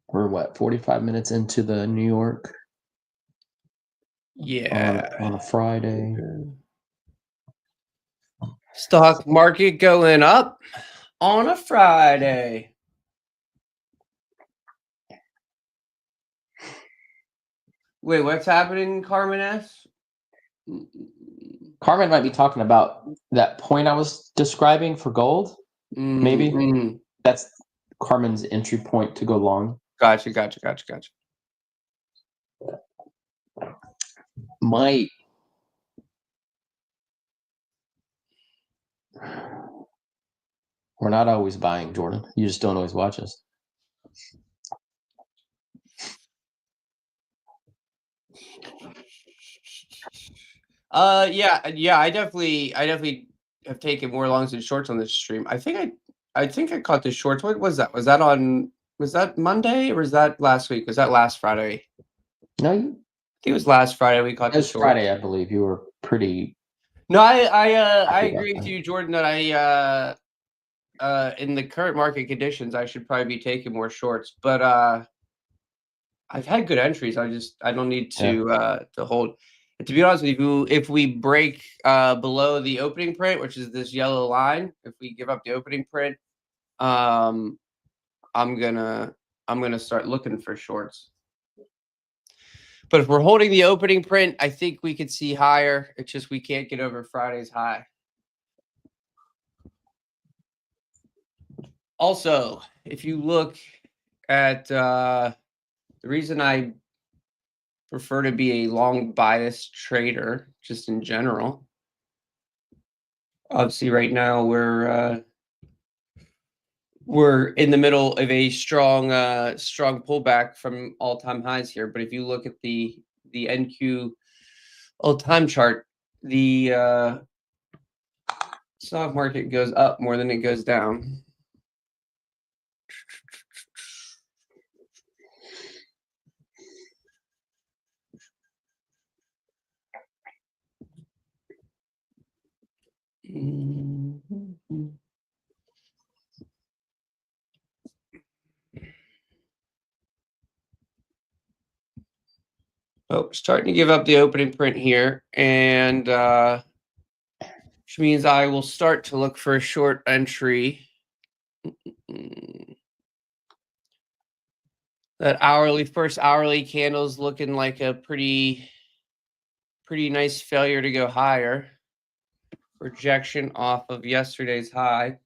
We're what, 45 minutes into the New York? Yeah. On a Friday. Stock market going up on a Friday. Wait, what's happening, Carmen S? Carmen might be talking about that point I was describing for gold. Maybe. That's Carmen's entry point to go long. Gotcha. We're not always buying, Jordan. You just don't always watch us. Yeah, I definitely have taken more longs than shorts on this stream. I think I caught the shorts. What was that? Was that Monday or was that last week? Was that last Friday? No, I think it was last Friday we caught the shorts. Friday, I believe. You were pretty. No, I agree with you, Jordan, that in the current market conditions I should probably be taking more shorts, but I've had good entries. I don't need to hold. And to be honest with you, if we break below the opening print, which is this yellow line, if we give up the opening print, I'm gonna start looking for shorts. But if we're holding the opening print, I think we could see higher. It's just we can't get over Friday's high. Also, if you look at the reason I prefer to be a long bias trader, just in general. Obviously, right now we're in the middle of a strong pullback from all-time highs here. But if you look at the NQ all-time chart, the stock market goes up more than it goes down. Oh, starting to give up the opening print here, and which means I will start to look for a short entry. That first hourly candle's looking like a pretty nice failure to go higher. Rejection off of yesterday's high.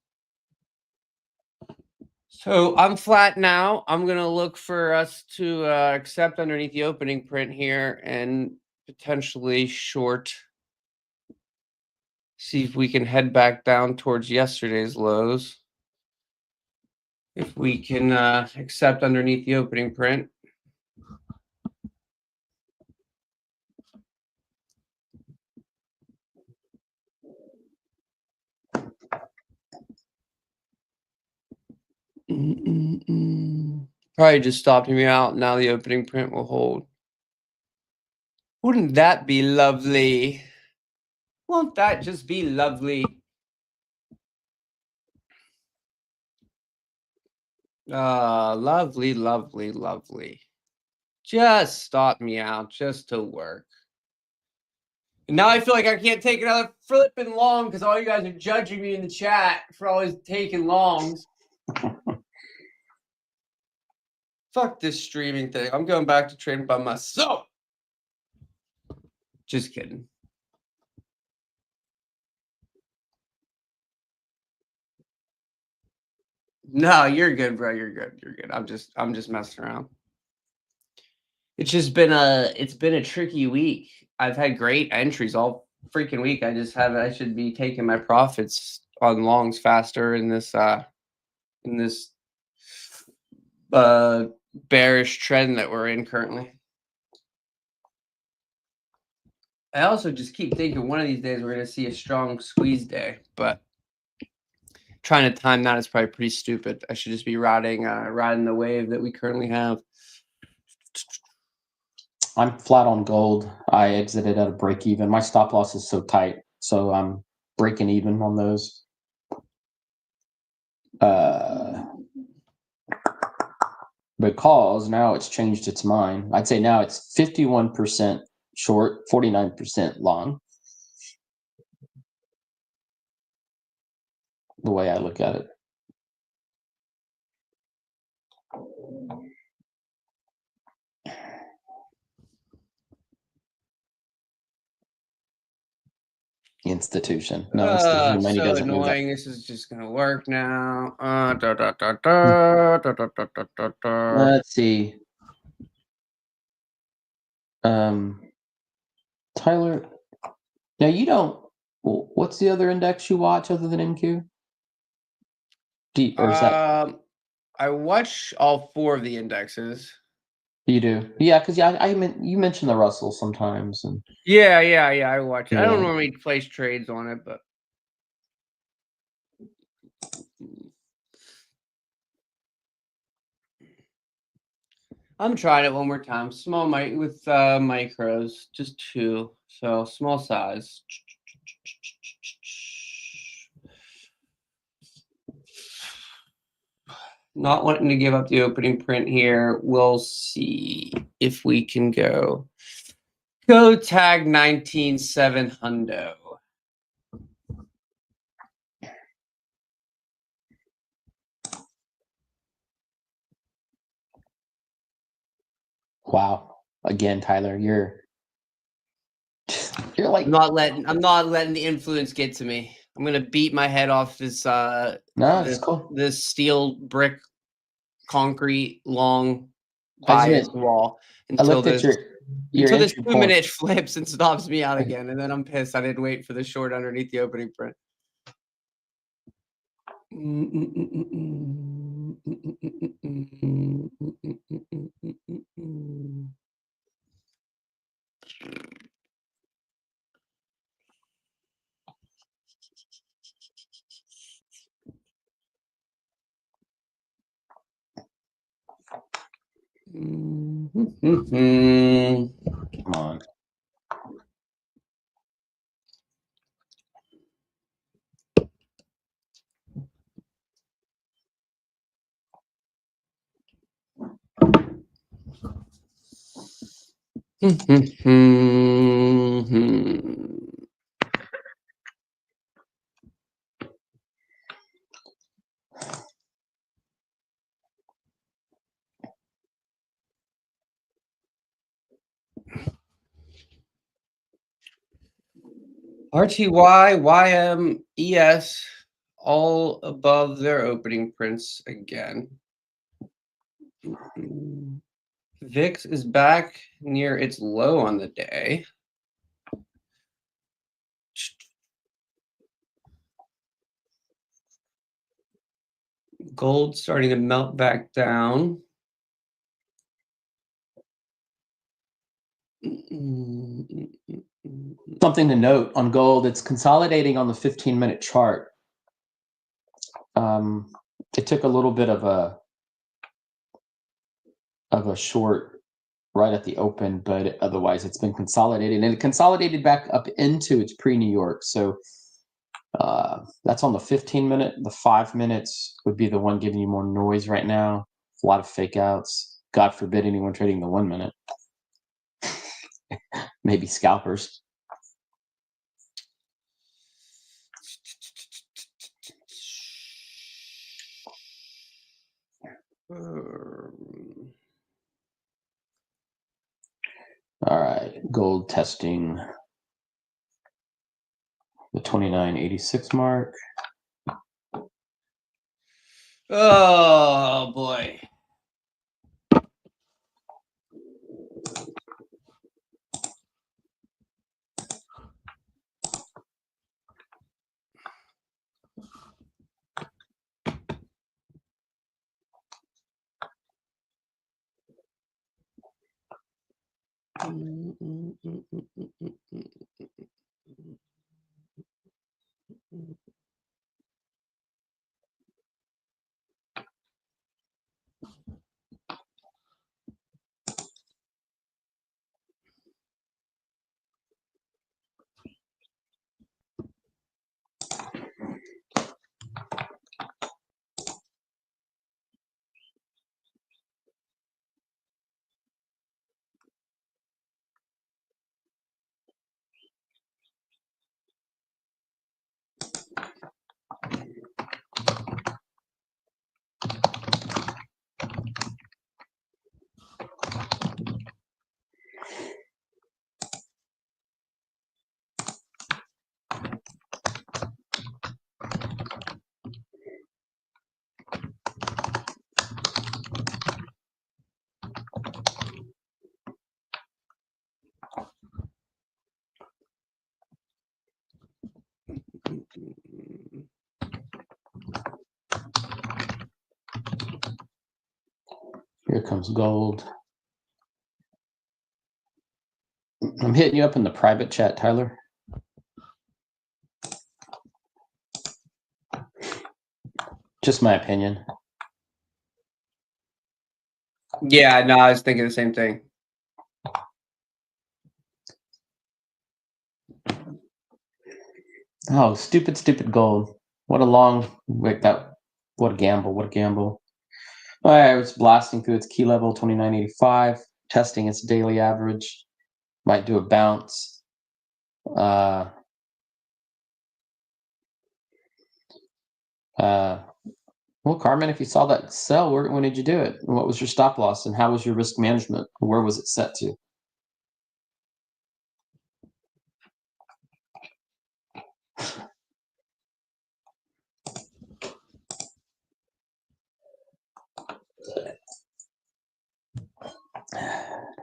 So I'm flat now. I'm going to look for us to accept underneath the opening print here and potentially short. See if we can head back down towards yesterday's lows. If we can accept underneath the opening print. Probably just stopped me out. Now the opening print will hold. Wouldn't that be lovely? Won't that just be lovely? Lovely, lovely, lovely. Just stop me out just to work. And now I feel like I can't take another flipping long because all you guys are judging me in the chat for always taking longs. Fuck this streaming thing. I'm going back to trading by myself. Just kidding. No, you're good, bro. You're good. You're good. I'm just messing around. It's just been a tricky week. I've had great entries all freaking week. I should be taking my profits on longs faster in this bearish trend that we're in currently. I also just keep thinking one of these days we're going to see a strong squeeze day, but trying to time that is probably pretty stupid. I should just be riding the wave that we currently have. I'm flat on gold. I exited at a break even. My stop loss is so tight, so I'm breaking even on those. Because now it's changed its mind. I'd say now it's 51% short, 49% long. The way I look at it. Institution. No, institution money So doesn't move that. annoying. This is just gonna work now. Let's see. Tyler, now you don't. What's the other index you watch other than NQ? Or is that I watch all 4 of the indexes. you do? Yeah, because you mentioned the Russell sometimes, and Yeah, I watch it. I don't Yeah. normally place trades on it, but I'm trying it one more time. Small with micros, just 2, so small size. Not wanting to give up the opening print here. We'll see if we can go tag 19,700. Wow. Again, Tyler, you're like I'm not letting the influence get to me. I'm gonna beat my head off this no, it's cool. this steel brick concrete long I bias wall until looked at this your until this entry 2 point. minute flips and stops me out again, and then I'm pissed I didn't wait for the short underneath the opening print. Come on. RTY, YM, ES, all above their opening prints again. VIX is back near its low on the day. Gold starting to melt back down. Something to note on gold, it's consolidating on the 15-minute chart. It took a little bit of a short right at the open, but otherwise it's been consolidated, and it consolidated back up into its pre-New York. So that's on the 15-minute. The 5 minutes would be the one giving you more noise right now. A lot of fake outs. God forbid anyone trading the 1 minute. Maybe scalpers. All right, gold testing the 29.86 mark. Oh boy. Here comes gold. I'm hitting you up in the private chat, Tyler. Just my opinion. Yeah, no, I was thinking the same thing. Oh, stupid gold. What a long wait that. What a gamble. What a gamble. All right, it's blasting through its key level 29.85, testing its daily average. Might do a bounce. Well, Carmen, if you saw that sell, when did you do it? And what was your stop loss? And how was your risk management? Where was it set to?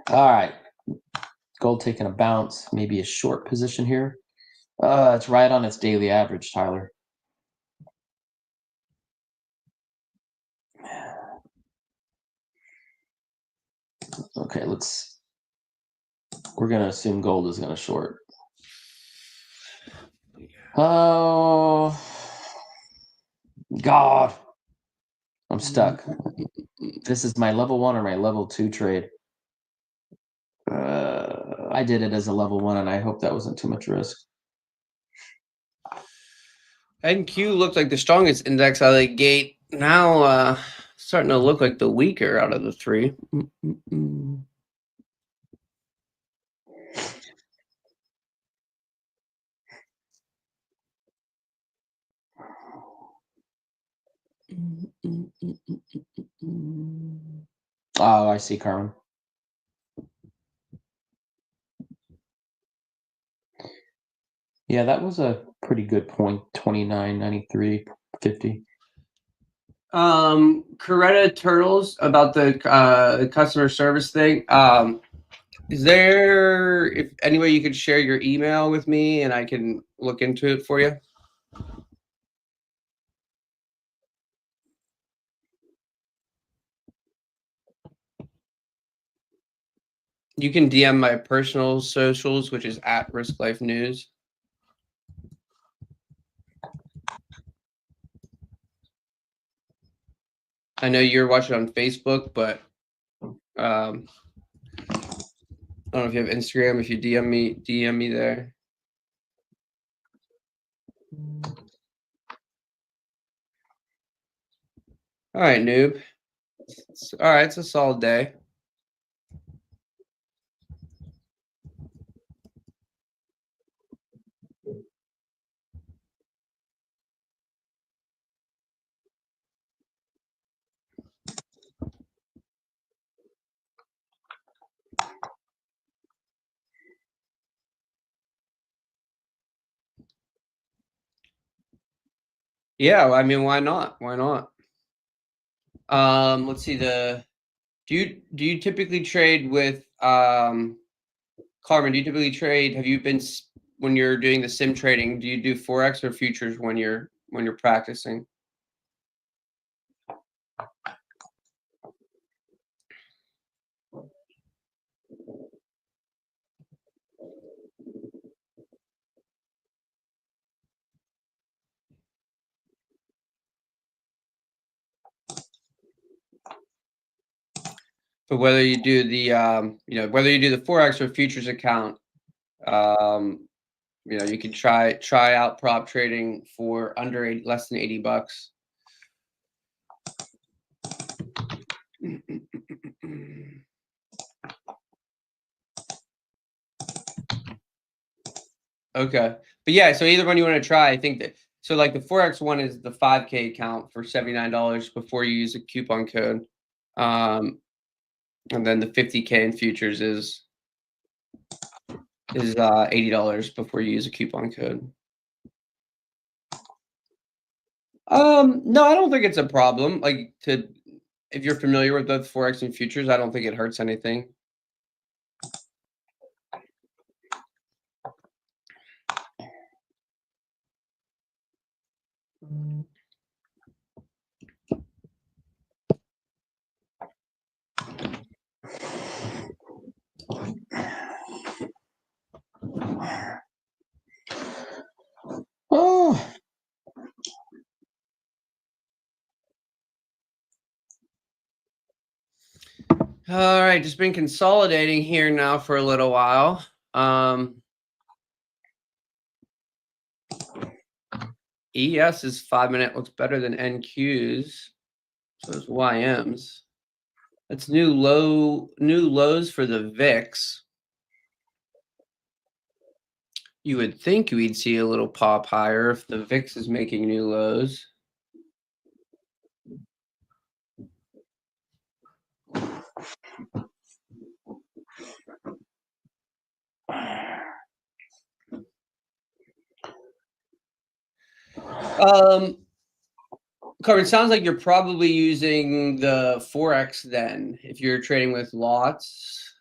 All right. Gold taking a bounce, maybe a short position here. It's right on its daily average, Tyler. Okay, we're going to assume gold is going to short. Oh, God. I'm stuck. This is my level 1 or my level 2 trade. I did it as a level 1, and I hope that wasn't too much risk. NQ looked like the strongest index out of the gate. Now starting to look like the weaker out of the three. Oh, I see, Carmen. Yeah, that was a pretty good point. 29.93.50. Coretta Turtles about the customer service thing. Is there any way you could share your email with me and I can look into it for you? You can DM my personal socials, which is at Risk Life News. I know you're watching on Facebook, but I don't know if you have Instagram. If you DM me there. All right, noob. All right, it's a solid day. Yeah, I mean, why not? Why not? Let's see. Do you typically trade with Carmen? Do you typically trade? Have you been when you're doing the sim trading? Do you do forex or futures when you're practicing? But whether you do the whether you do the forex or futures account, you can try out prop trading for less than $80. Okay, but yeah, so either one you want to try. I think that like the forex one is the 5K account for $79 before you use a coupon code, and then the 50K in futures is $80 before you use a coupon code. No, I don't think it's a problem. Like if you're familiar with both forex and futures, I don't think it hurts anything. Oh. All right, just been consolidating here now for a little while. ES's 5-minute looks better than NQ's. So is YM's. That's new lows for the VIX. You would think we'd see a little pop higher if the VIX is making new lows. Carmen, sounds like you're probably using the Forex then, if you're trading with lots.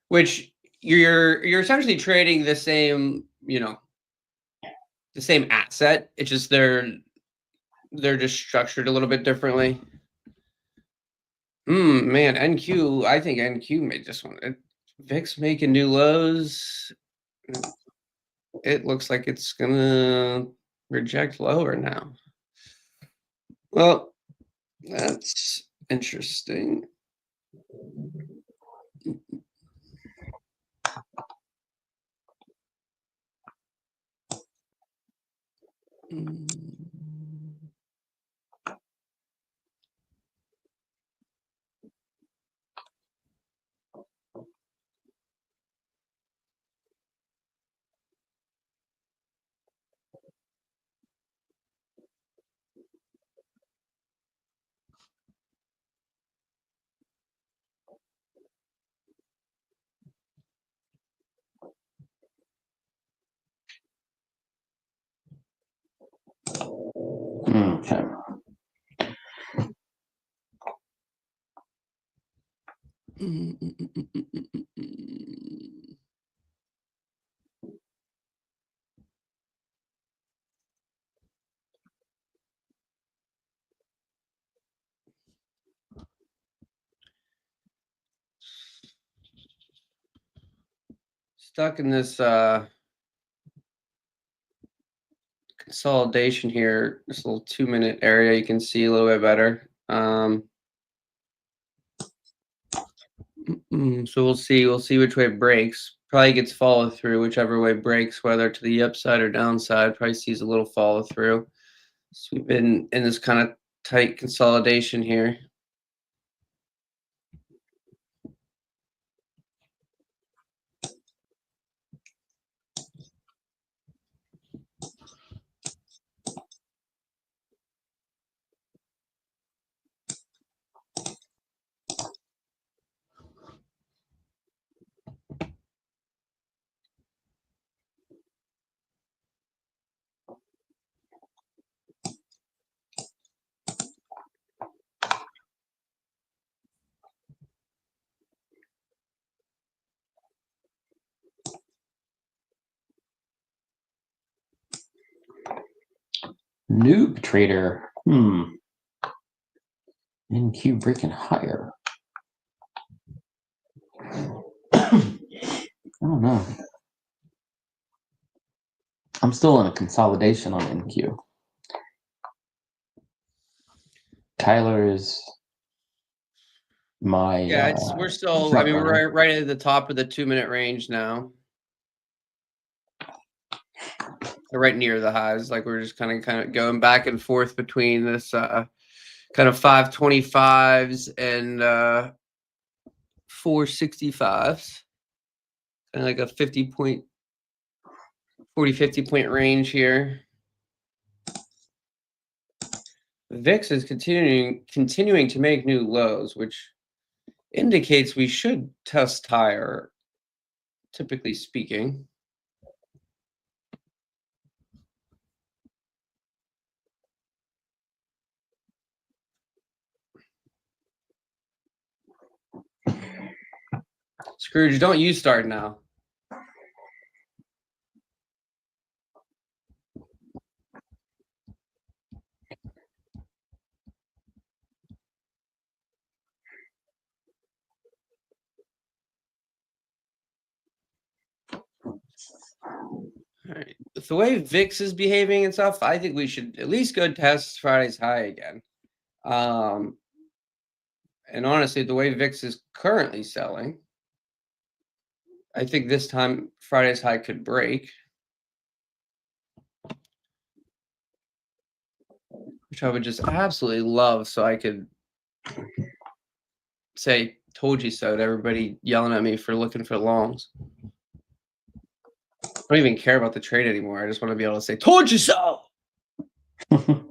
Which you're essentially trading the same, the same asset. It's just they're just structured a little bit differently. Man, NQ, I think NQ made this one. VIX making new lows. It looks like it's gonna reject lower now. Well, that's interesting. Okay. Stuck in this consolidation here. This little 2-minute area, you can see a little bit better. So we'll see which way it breaks. Probably gets follow through whichever way it breaks, whether to the upside or downside. Probably sees a little follow through. So we've been in this kind of tight consolidation here. Noob trader. NQ breaking higher. I don't know. I'm still in a consolidation on NQ. Tyler is my we're still we're right at the top of the 2-minute range now. Right near the highs, like we're just kind of going back and forth between this kind of 525s and 465s, kind of like a 50 point range here. The VIX is continuing to make new lows, which indicates we should test higher, typically speaking. Scrooge, don't you start now. All right. With the way VIX is behaving and stuff, I think we should at least go test Friday's high again. And honestly, the way VIX is currently selling, I think this time Friday's high could break, which I would just absolutely love, so I could say "told you so" to everybody yelling at me for looking for longs. I don't even care about the trade anymore. I just want to be able to say "told you so." I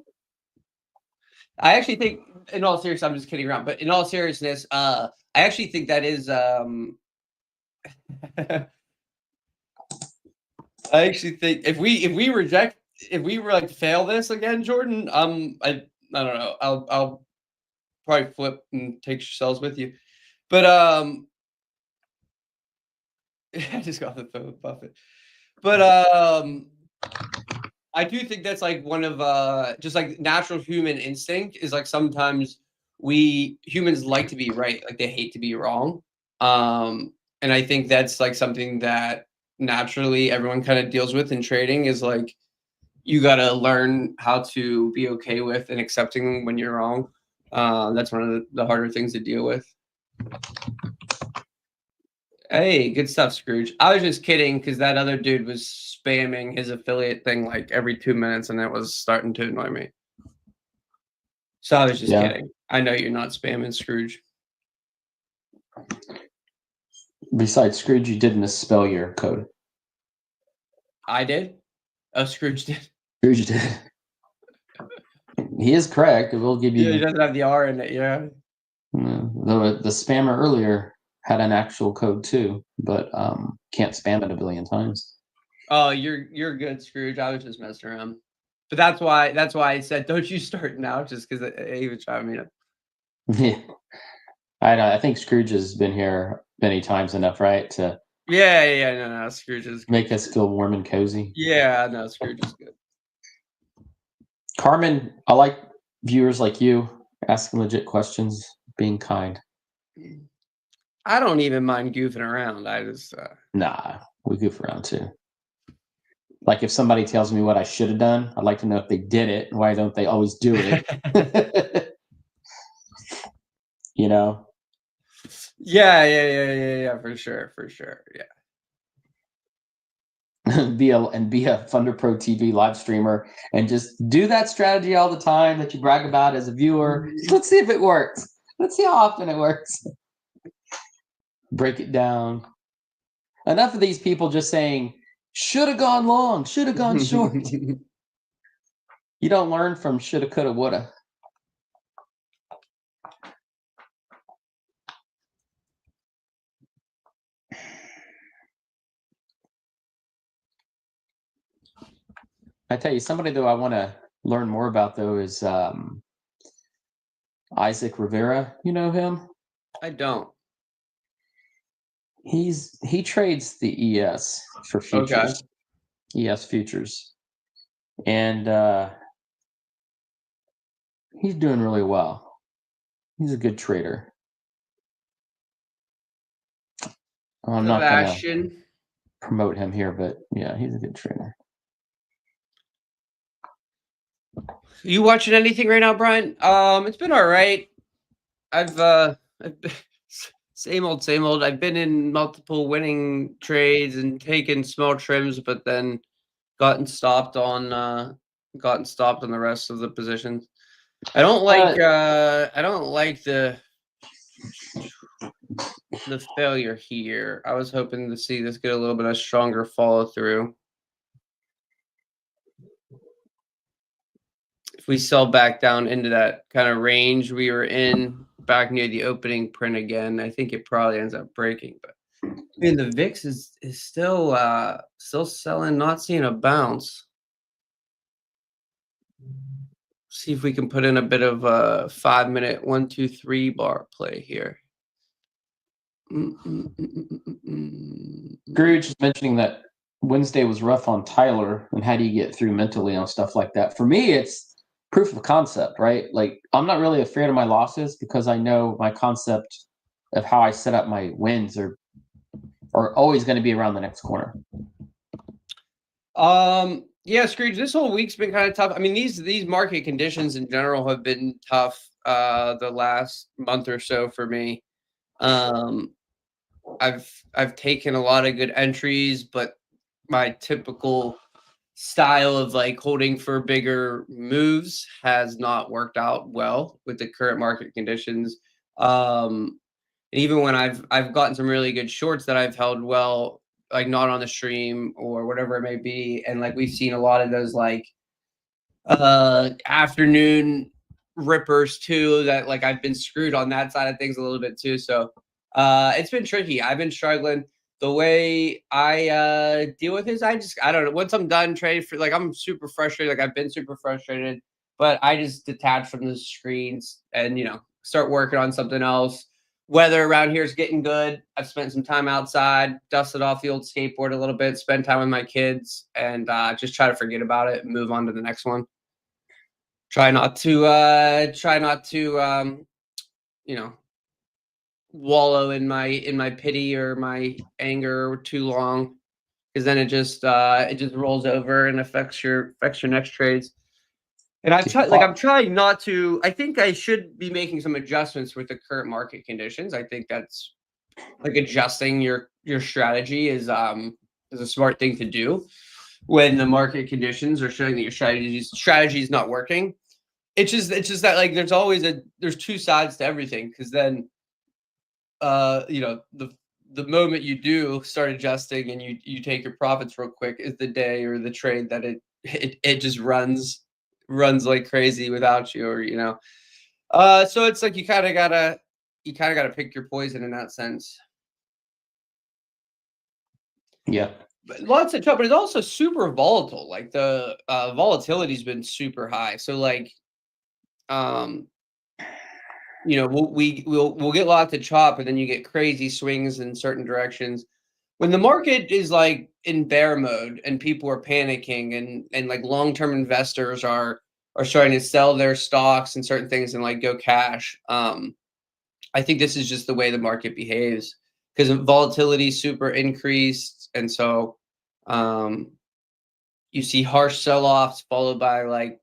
actually think, in all seriousness, I'm just kidding around, but in all seriousness, I actually think that is I actually think if we were like fail this again, Jordan, I don't know. I'll probably flip and take yourselves with you. But I just got the phone with Buffett. But I do think that's like one of just like natural human instinct is like sometimes we humans like to be right, like they hate to be wrong. And I think that's like something that naturally everyone kind of deals with in trading is like you got to learn how to be okay with and accepting when you're wrong. That's one of the harder things to deal with. Hey, good stuff, Scrooge. I was just kidding because that other dude was spamming his affiliate thing like every 2 minutes, and it was starting to annoy me. So I was just kidding. I know you're not spamming, Scrooge. Besides Scrooge, you did misspell your code. I did? Oh, Scrooge did. Scrooge did. He is correct. It will give you. Yeah, he doesn't have the R in it. Yeah. The spammer earlier had an actual code too, but can't spam it a billion times. Oh, you're good, Scrooge. I was just messing around. But that's why I said, don't you start now, just because he was trying me to. Yeah, I think Scrooge has been here many times enough, right? To no, Scrooge is good. Make us feel warm and cozy. Yeah, no, Scrooge is good. Carmen, I like viewers like you asking legit questions, being kind. I don't even mind goofing around. I just Nah, we goof around too. Like if somebody tells me what I should have done, I'd like to know if they did it. Why don't they always do it? You know? Yeah, for sure. Yeah. be a FunderProTv live streamer and just do that strategy all the time that you brag about as a viewer. Let's see if it works. Let's see how often it works. Break it down. Enough of these people just saying, should have gone long, should have gone short. You don't learn from shoulda, coulda, woulda. I tell you, somebody though I want to learn more about though is Isaac Rivera. You know him? I don't. He trades the ES for futures. Okay. ES futures. And he's doing really well. He's a good trader. I'm not going to promote him here, but yeah, he's a good trader. You watching anything right now, Brian? It's been all right. I've been, same old. I've been in multiple winning trades and taken small trims, but then gotten stopped on the rest of the positions. I don't like the failure here. I was hoping to see this get a little bit of stronger follow through. If we sell back down into that kind of range we were in back near the opening print again, I think it probably ends up breaking. But I mean, the VIX is still selling, not seeing a bounce. See if we can put in a bit of a 5-minute 1, 2, 3 bar play here. Scrooge is mentioning that Wednesday was rough on Tyler, and how do you get through mentally on stuff like that? For me, it's proof of concept, right? Like I'm not really afraid of my losses because I know my concept of how I set up my wins are always going to be around the next corner. Yeah, Scrooge, this whole week's been kind of tough. I mean, these market conditions in general have been tough the last month or so for me. I've taken a lot of good entries, but my typical style of like holding for bigger moves has not worked out well with the current market conditions. And even when I've gotten some really good shorts that I've held well, like not on the stream or whatever it may be, and like we've seen a lot of those like afternoon rippers too, that like I've been screwed on that side of things a little bit too. So it's been tricky. I've been struggling. The way I deal with this, I don't know. Once I'm done trading for, like, I'm super frustrated. Like I've been super frustrated, but I just detach from the screens and start working on something else. Weather around here is getting good. I've spent some time outside, dusted off the old skateboard a little bit, spend time with my kids, and just try to forget about it and move on to the next one. Try not to wallow in my pity or my anger too long, because then it just rolls over and affects your next trades. And I'm trying not to. I think I should be making some adjustments with the current market conditions. I think that's like adjusting your strategy is a smart thing to do when the market conditions are showing that your strategy is not working. It's just that like there's two sides to everything, because then the moment you do start adjusting and you take your profits real quick is the day or the trade that it just runs like crazy without you, or so it's like you kind of gotta pick your poison in that sense. Yeah, but lots of trouble, but it's also super volatile. Like the volatility's been super high, so like we'll get lots of chop, and then you get crazy swings in certain directions. When the market is like in bear mode and people are panicking, and like long-term investors are starting to sell their stocks and certain things and like go cash. I think this is just the way the market behaves, because volatility is super increased, and so you see harsh sell-offs followed by like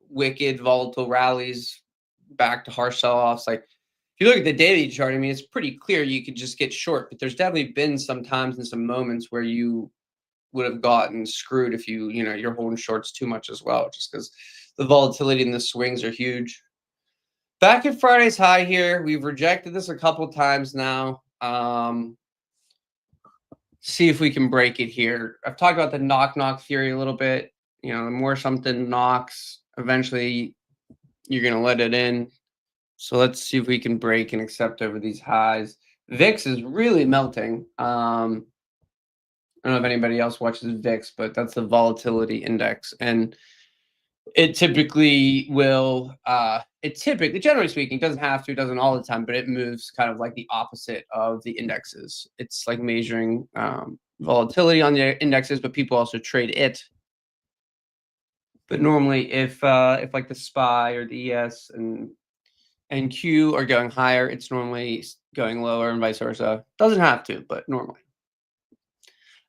wicked volatile rallies back to harsh sell-offs. Like if you look at the daily chart, I mean, it's pretty clear you could just get short, but there's definitely been some times and some moments where you would have gotten screwed if you're holding shorts too much as well, just because the volatility and the swings are huge. Back at Friday's high here, we've rejected this a couple times now. See if we can break it here. I've talked about the knock theory a little bit. The more something knocks, eventually you're going to let it in. So let's see if we can break and accept over these highs. VIX is really melting. I don't know if anybody else watches VIX, but that's the volatility index. And it typically will, generally speaking, doesn't have to, doesn't all the time, but it moves kind of like the opposite of the indexes. It's like measuring volatility on the indexes, but people also trade it. But normally if like the SPY or the ES and Q are going higher, it's normally going lower and vice versa. Doesn't have to, but normally.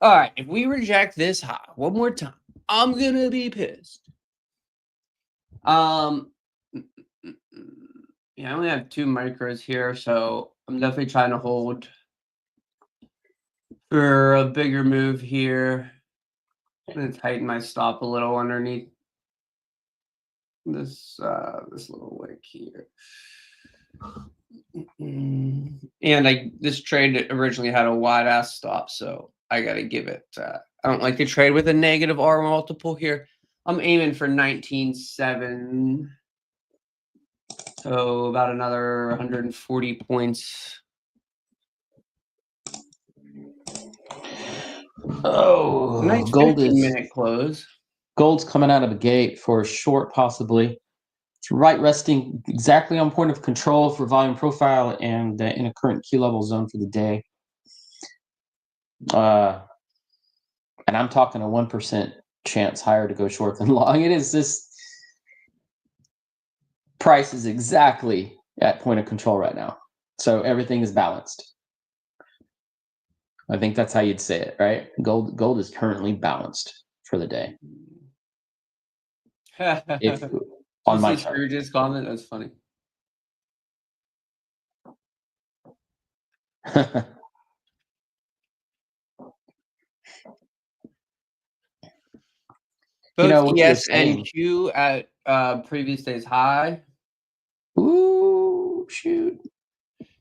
All right, if we reject this high one more time, I'm going to be pissed. Yeah, I only have 2 micros here, so I'm definitely trying to hold for a bigger move here. I'm going to tighten my stop a little underneath this little wick here. And this trade originally had a wide ass stop, so I got to give it. I don't like to trade with a negative R multiple here. I'm aiming for 19.7. So about another 140 points. Oh, nice gold 15-minute close. Gold's coming out of the gate for a short, possibly. It's right resting exactly on point of control for volume profile and in a current key level zone for the day. And I'm talking a 1% chance higher to go short than long. It is this price is exactly at point of control right now. So everything is balanced. I think that's how you'd say it, right? Gold is currently balanced for the day. If on my chart. Scrooge's comment, that's funny. Both ES and Q at previous day's high. Ooh, shoot.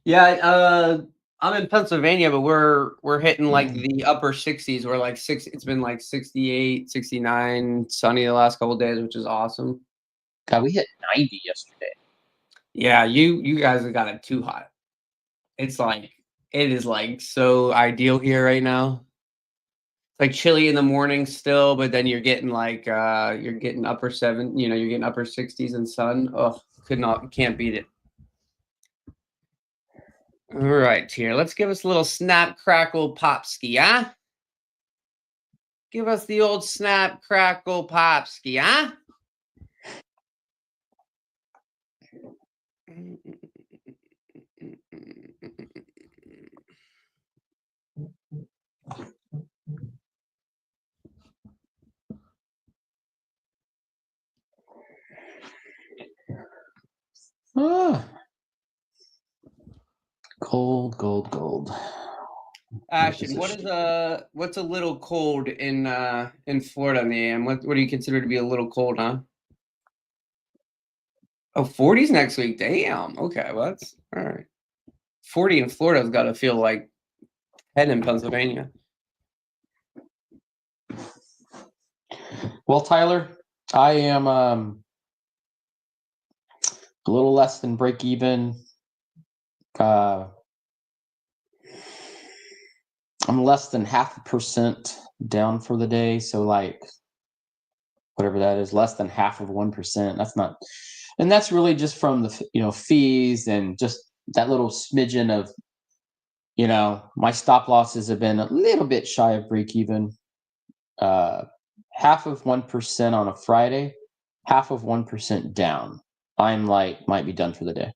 Yeah, I'm in Pennsylvania, but we're hitting like the upper 60s. We're like it's been like 68, 69 sunny the last couple of days, which is awesome. God, we hit 90 yesterday. Yeah, you guys have got it too hot. It is like so ideal here right now. It's like chilly in the morning still, but then you're getting like you're getting upper 7, you're getting upper 60s and sun. Oh, can't beat it. All right, here. Let's give us a little snap, crackle, popski, huh? Give us the old snap, crackle, popski, huh? Gold. Ashton, what's a little cold in Florida in the AM? What do you consider to be a little cold, huh? Oh, 40s next week. Damn. Okay, well that's all right. 40 in Florida's got to feel like 10 in Pennsylvania. Well, Tyler, I am a little less than break even. I'm less than 0.5% down for the day. So like whatever that is, less than 0.5%. That's not, and that's really just from the fees and just that little smidgen of my stop losses have been a little bit shy of break even. 0.5% on a Friday, 0.5% down. I'm like might be done for the day.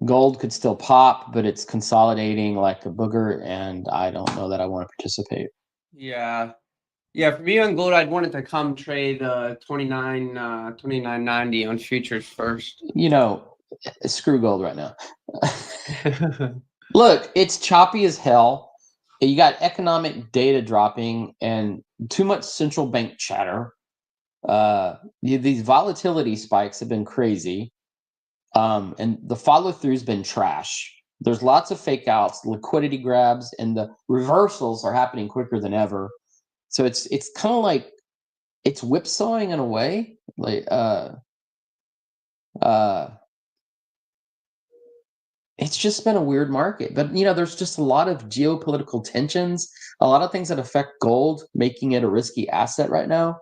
Gold could still pop, but it's consolidating like a booger, and I don't know that I want to participate. Yeah. Yeah, for me on gold, I'd want it to come trade 29.90 on futures first. You know, screw gold right now. Look, it's choppy as hell. You got economic data dropping and too much central bank chatter. These volatility spikes have been crazy, and the follow through's been trash. There's lots of fake outs, liquidity grabs, and the reversals are happening quicker than ever. So it's kind of like it's whipsawing in a way. Like it's just been a weird market. But you know, there's just a lot of geopolitical tensions, a lot of things that affect gold, making it a risky asset right now.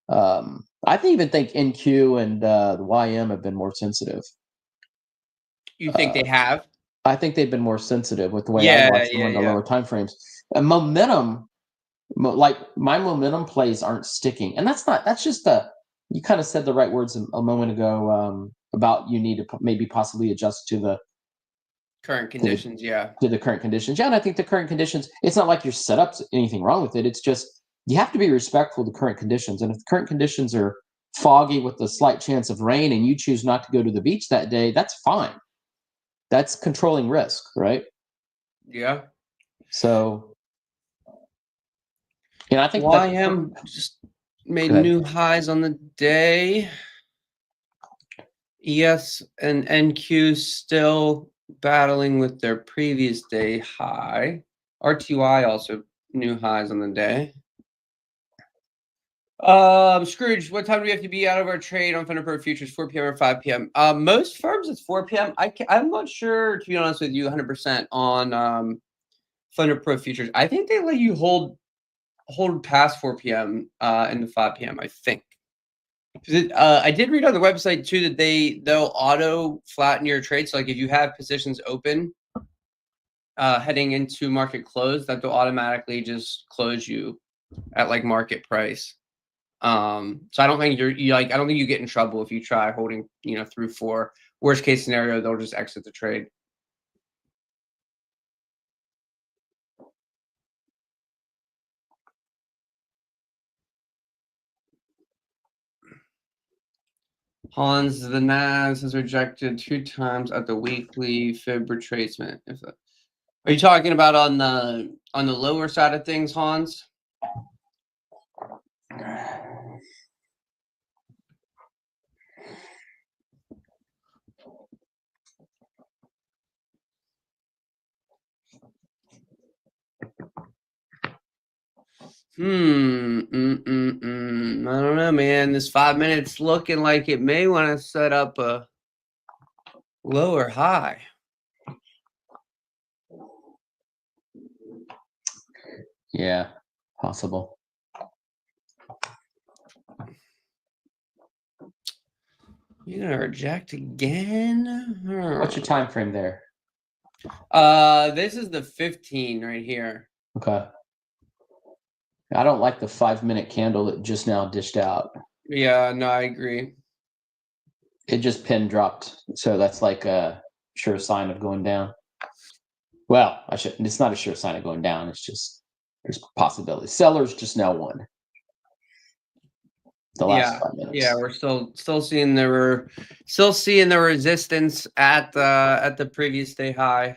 I even think NQ and the YM have been more sensitive. You think they have? I think they've been more sensitive with the way I Yeah, watch them yeah, on the yeah. lower time frames. And momentum, like my momentum plays aren't sticking, and that's just a. You kind of said the right words a moment ago about you need to maybe possibly adjust to the Current conditions, yeah. to the current conditions. Yeah, and I think the current conditions. It's not like your setup's anything wrong with it. It's just you have to be respectful of the current conditions, and if the current conditions are foggy with a slight chance of rain, and you choose not to go to the beach that day, that's fine. That's controlling risk, right? Yeah. So, I think that. YM just made Go ahead. new highs on the day. ES and NQ still battling with their previous day high. RTY also new highs on the day. Scrooge, what time do we have to be out of our trade on FunderPro futures? 4 p.m. or 5 p.m. Most firms it's 4 p.m. I'm not sure, to be honest with you, 100% on FunderPro futures. I think they let you hold past 4 p.m. Into 5 p.m. I think. I did read on the website too that they'll auto flatten your trade. So like if you have positions open heading into market close, that they'll automatically just close you at like market price. So I don't think I don't think you get in trouble if you try holding, through 4. Worst case scenario, they'll just exit the trade. Hans, the NAS has rejected 2 times at the weekly fib retracement. Are you talking about on the lower side of things, Hans? I don't know, man. This 5 minutes looking like it may want to set up a lower high. Yeah, possible. You're gonna reject again? What's your time frame there? This is the 15 right here. Okay. I don't like the 5-minute candle that just now dished out. Yeah, no, I agree. It just pin dropped, so that's like a sure sign of going down. Well, it's not a sure sign of going down. It's just there's possibility. Sellers just now won. The last 5 minutes. Yeah, we're still seeing the resistance at the previous day high.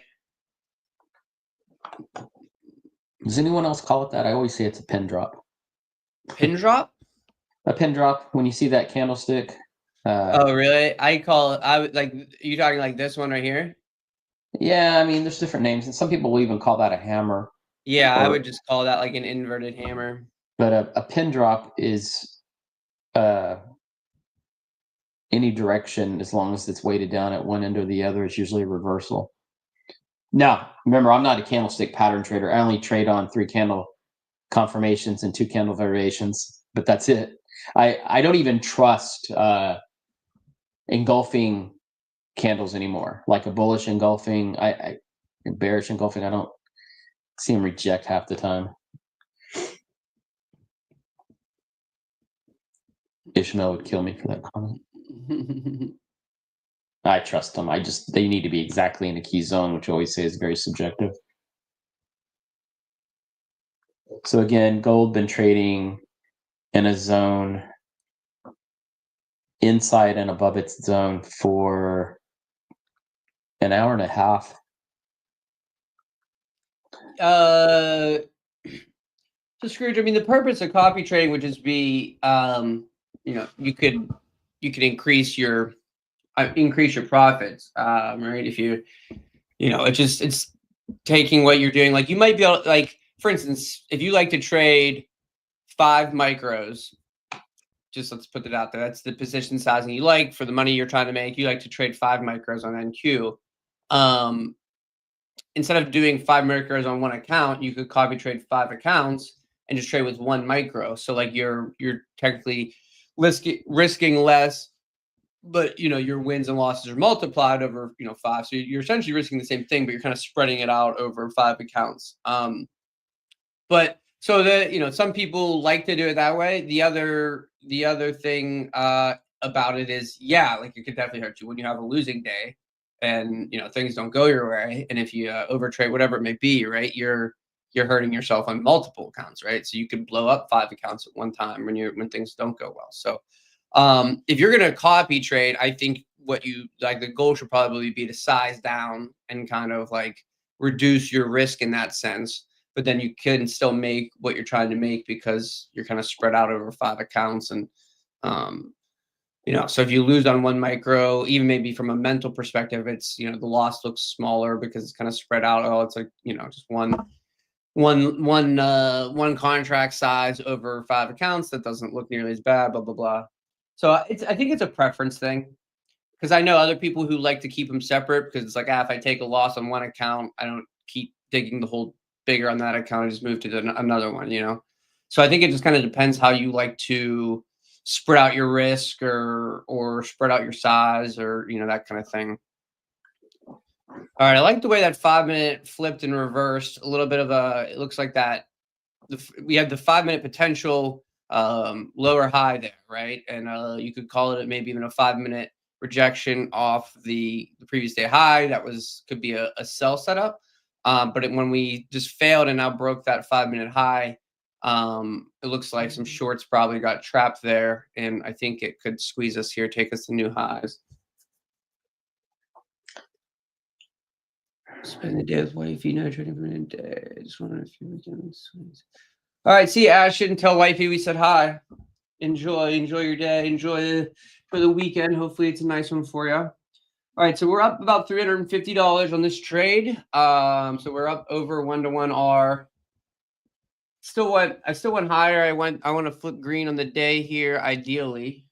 Does anyone else call it that? I always say it's a pin drop. Pin drop? A pin drop when you see that candlestick. Oh, really? I call it. I would like. You talking like this one right here? Yeah, I mean, there's different names, and some people will even call that a hammer. Yeah, I would just call that like an inverted hammer. But a pin drop is any direction as long as it's weighted down at one end or the other. It's usually a reversal. Now, remember, I'm not a candlestick pattern trader. I only trade on 3 candle confirmations and 2 candle variations, but that's it. I don't even trust engulfing candles anymore, like a bullish engulfing, I bearish engulfing. I don't see them reject half the time. Ishmael would kill me for that comment. I trust them. They need to be exactly in the key zone, which I always say is very subjective. So again, gold been trading in a zone inside and above its zone for an hour and a half. So Scrooge, I mean, the purpose of copy trading would just be, you could increase your profits, right? If it's taking what you're doing. Like you might be able, like for instance, if you like to trade 5 micros, just let's put it out there. That's the position sizing you like for the money you're trying to make. You like to trade 5 micros on NQ. Instead of doing 5 micros on one account, you could copy trade 5 accounts and just trade with 1 micro. So like you're technically risking less, but your wins and losses are multiplied over 5. So you're essentially risking the same thing, but you're kind of spreading it out over 5 accounts. But so that some people like to do it that way. The other thing about it is, like it could definitely hurt you when you have a losing day and things don't go your way, and if you overtrade whatever it may be, right, you're hurting yourself on multiple accounts, right? So you could blow up 5 accounts at one time when things don't go well. So if you're going to copy trade, I think what you like, the goal should probably be to size down and kind of like reduce your risk in that sense. But then you can still make what you're trying to make because you're kind of spread out over 5 accounts. And, so if you lose on 1 micro, even maybe from a mental perspective, it's, the loss looks smaller because it's kind of spread out. Oh, it's like, just one contract size over 5 accounts. That doesn't look nearly as bad, blah, blah, blah. So I think it's a preference thing, because I know other people who like to keep them separate because it's like, if I take a loss on one account, I don't keep digging the hole bigger on that account. I just move to another one, So I think it just kind of depends how you like to spread out your risk or spread out your size or, that kind of thing. All right. I like the way that 5-minute flipped and reversed a little bit of it looks like that. We have the 5-minute potential lower high there, right? And you could call it maybe even a 5-minute rejection off the previous day high. That could be a sell setup. But when we just failed and now broke that 5-minute high, it looks like some shorts probably got trapped there, and I think it could squeeze us here, take us to new highs. Spend the day with wifey, no trading for a day. Just wanted a few weekends. All right, see Ashton, tell wifey we said hi. Enjoy your day. Enjoy the weekend. Hopefully it's a nice one for you. All right, so we're up about $350 on this trade. So we're up over 1-to-1 R. I still went higher. I want to flip green on the day here, ideally.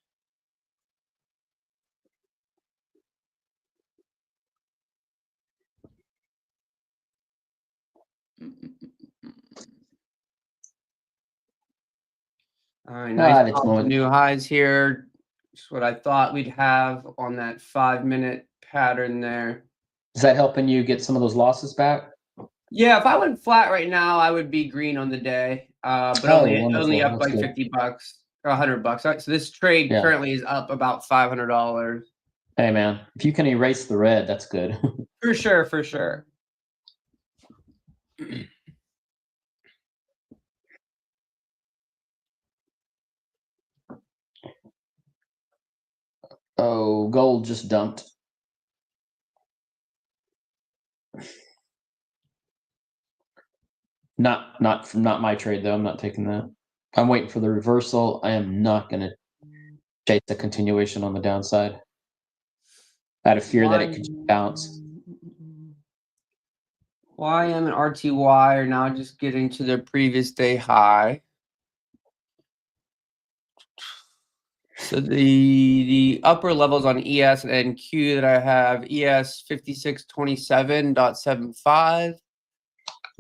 All right, nice new highs here. Just what I thought we'd have on that 5-minute pattern there. Is that helping you get some of those losses back? Yeah, if I went flat right now, I would be green on the day. But only up like $50 or $100. So this trade currently is up about $500. Hey man, if you can erase the red, that's good. For sure. Oh, gold just dumped. Not my trade though. I'm not taking that. I'm waiting for the reversal. I am not going to chase the continuation on the downside. Out of fear that it could bounce. YM and RTY are now just getting to their previous day high. So the upper levels on ES and NQ that I have, ES 5627.75.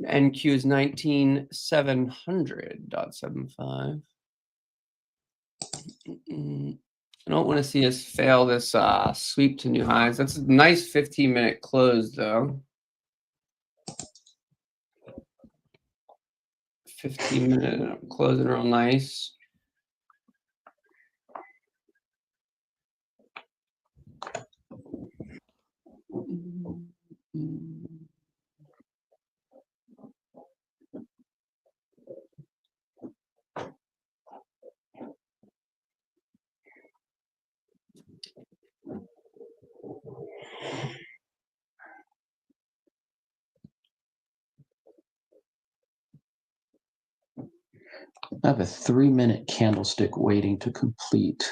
NQ is 19700.75. I don't want to see us fail this sweep to new highs. That's a nice 15-minute close, though. 15-minute closing real nice. I have a 3-minute candlestick waiting to complete.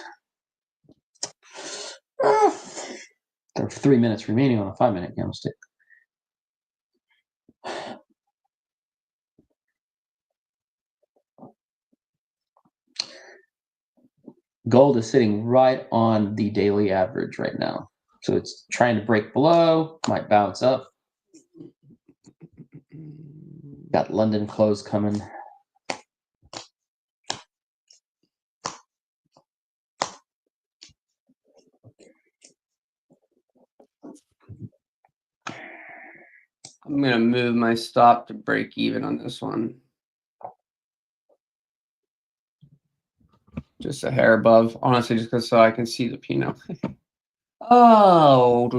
There are 3 minutes remaining on a 5-minute candlestick. Gold is sitting right on the daily average right now. So it's trying to break below, might bounce up. Got London close coming. I'm going to move my stop to break even on this one. Just a hair above, honestly, just because so I can see the P&L. Oh,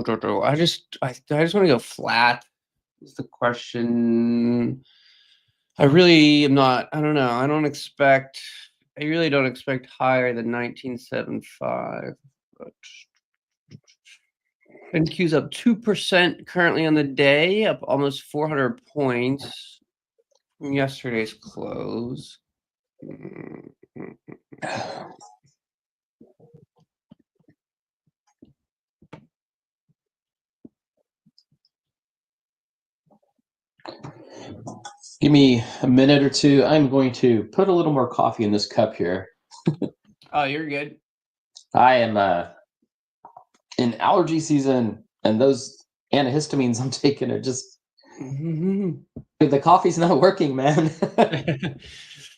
I just want to go flat. Is the question. I really am not. I don't know. I really don't expect higher than 1975. But NQ's up 2% currently on the day, up almost 400 points from yesterday's close. Give me a minute or two. I'm going to put a little more coffee in this cup here. Oh, you're good. I am in allergy season, and those antihistamines I'm taking are just the coffee's not working, man.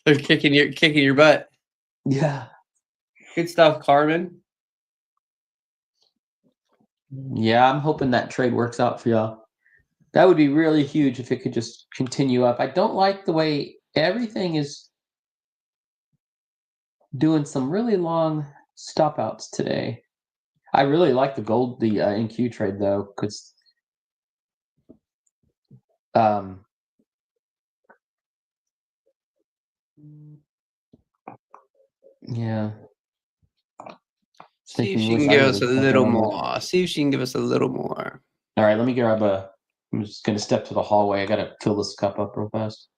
They're kicking your butt. Yeah. Good stuff, Carmen. Yeah, I'm hoping that trade works out for y'all. That would be really huge if it could just continue up. I don't like the way everything is doing some really long stop outs today. I really like the gold, the NQ trade though, because yeah. See if she can give us a little more. See if she can give us a little more. All right, let me grab I'm just going to step to the hallway. I got to fill this cup up real fast.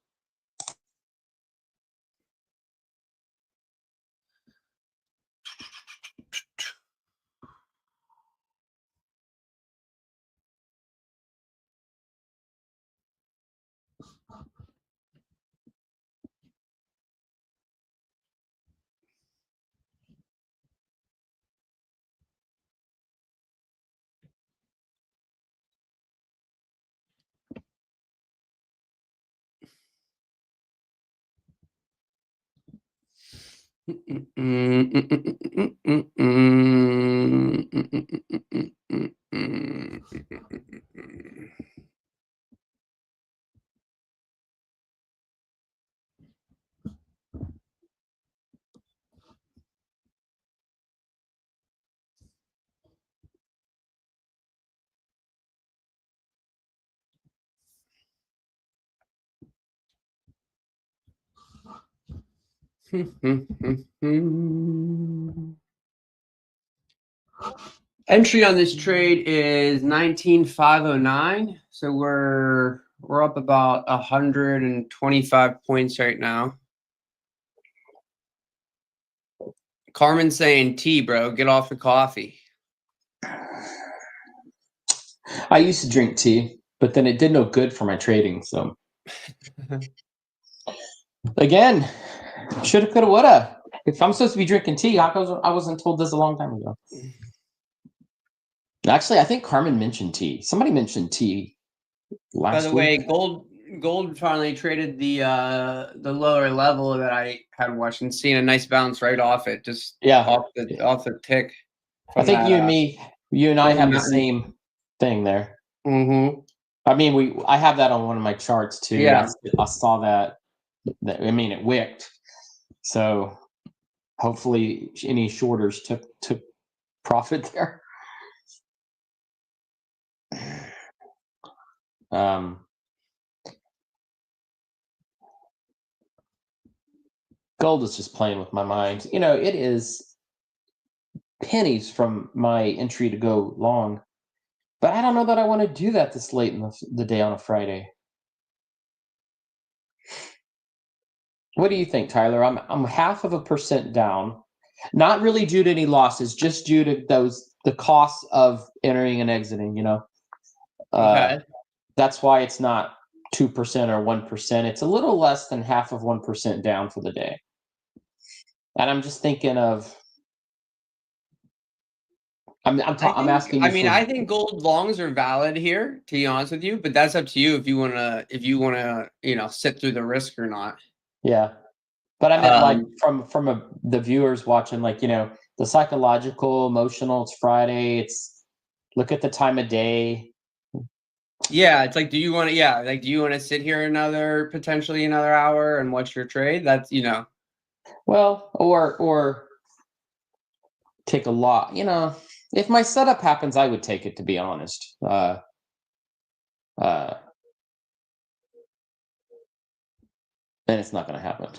Entry on this trade is 19,509. So we're up about 125 points right now. Carmen's saying tea, bro. Get off the coffee. I used to drink tea, but then it did no good for my trading. So again, shoulda, coulda, woulda. If I'm supposed to be drinking tea, I wasn't told this a long time ago. Actually, I think Carmen mentioned tea. Somebody mentioned tea last week. By the way, gold finally traded the lower level that I had watched and seen a nice bounce right off it, just off the tick. I think you and I have the same thing there. Mm-hmm. I mean, I have that on one of my charts too. Yeah. I saw that. I mean, it wicked. So hopefully, any shorters took profit there. Gold is just playing with my mind. You know, it is pennies from my entry to go long. But I don't know that I want to do that this late in the day on a Friday. What do you think, Tyler? I'm 0.5% down. Not really due to any losses, just due to the costs of entering and exiting, Okay. That's why it's not 2% or 1%. It's a little less than half of 1% down for the day. And I'm just thinking of I'm asking you for. I think gold longs are valid here, to be honest with you, but that's up to you if you wanna sit through the risk or not. Yeah. But I meant like from the viewers watching, like, the psychological, emotional, it's Friday, it's look at the time of day. Yeah, it's like, do you want to sit here potentially another hour and watch your trade? That's Well, or take a lot, if my setup happens, I would take it, to be honest. And it's not going to happen.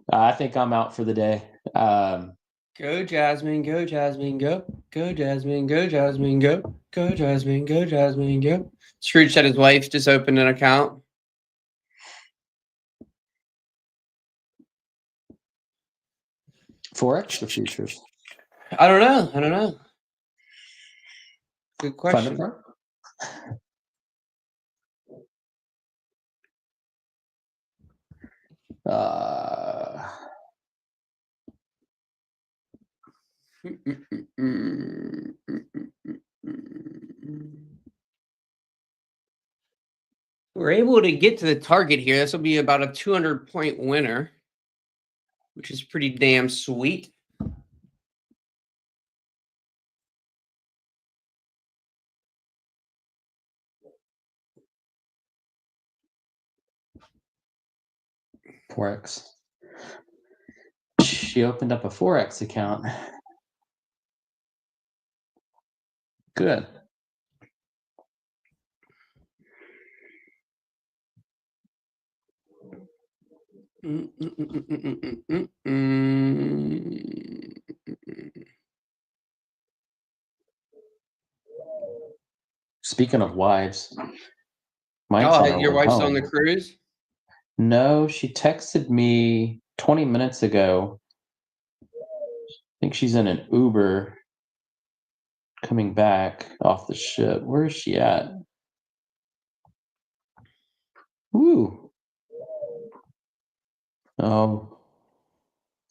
I think I'm out for the day. Go Jasmine, go Jasmine, go. Go Jasmine, go Jasmine, go. Go Jasmine, go Jasmine, go. Scrooge said his wife just opened an account. Forex or futures? I don't know. Good question. We're able to get to the target here. This will be about a 200-point winner, which is pretty damn sweet. Forex. She opened up a Forex account. Good. Speaking of wives, Your wife's on the cruise? No, she texted me 20 minutes ago. I think she's in an Uber coming back off the ship. Where is she at? Woo. Oh,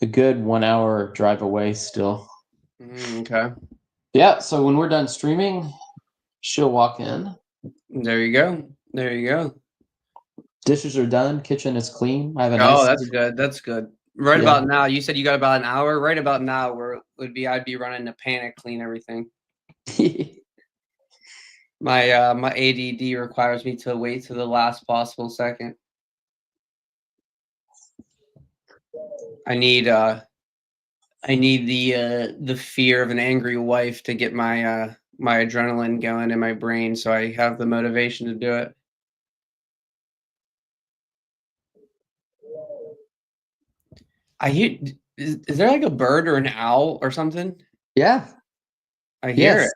a good 1 hour drive away still. Okay. Yeah, so when we're done streaming, she'll walk in. There you go. There you go. Dishes are done. Kitchen is clean. I have a nice. Oh, that's good. That's good. Right about now, you said you got about an hour. Right about now, where I'd be running to panic clean everything. My ADD requires me to wait to the last possible second. I need the fear of an angry wife to get my my adrenaline going in my brain, so I have the motivation to do it. I hear. Is there like a bird or an owl or something? Yeah. I hear it.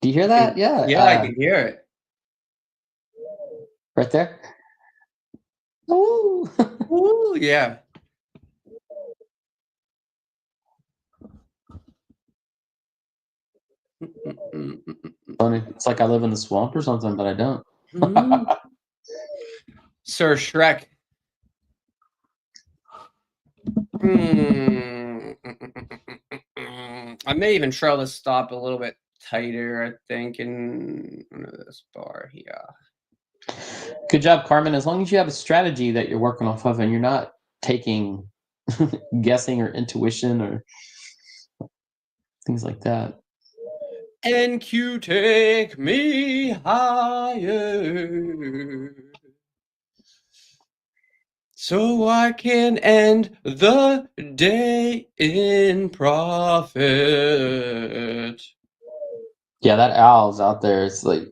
Do you hear that? Yeah. Yeah, I can hear it. Right there. Ooh. Ooh, yeah. Funny. It's like I live in the swamp or something, but I don't. Sir Shrek. I may even trail this stop a little bit tighter, I think, in this bar here. Good job, Carmen. As long as you have a strategy that you're working off of and you're not taking guessing or intuition or things like that. NQ, take me higher, so I can end the day in profit. Yeah, that owl's out there. It's like,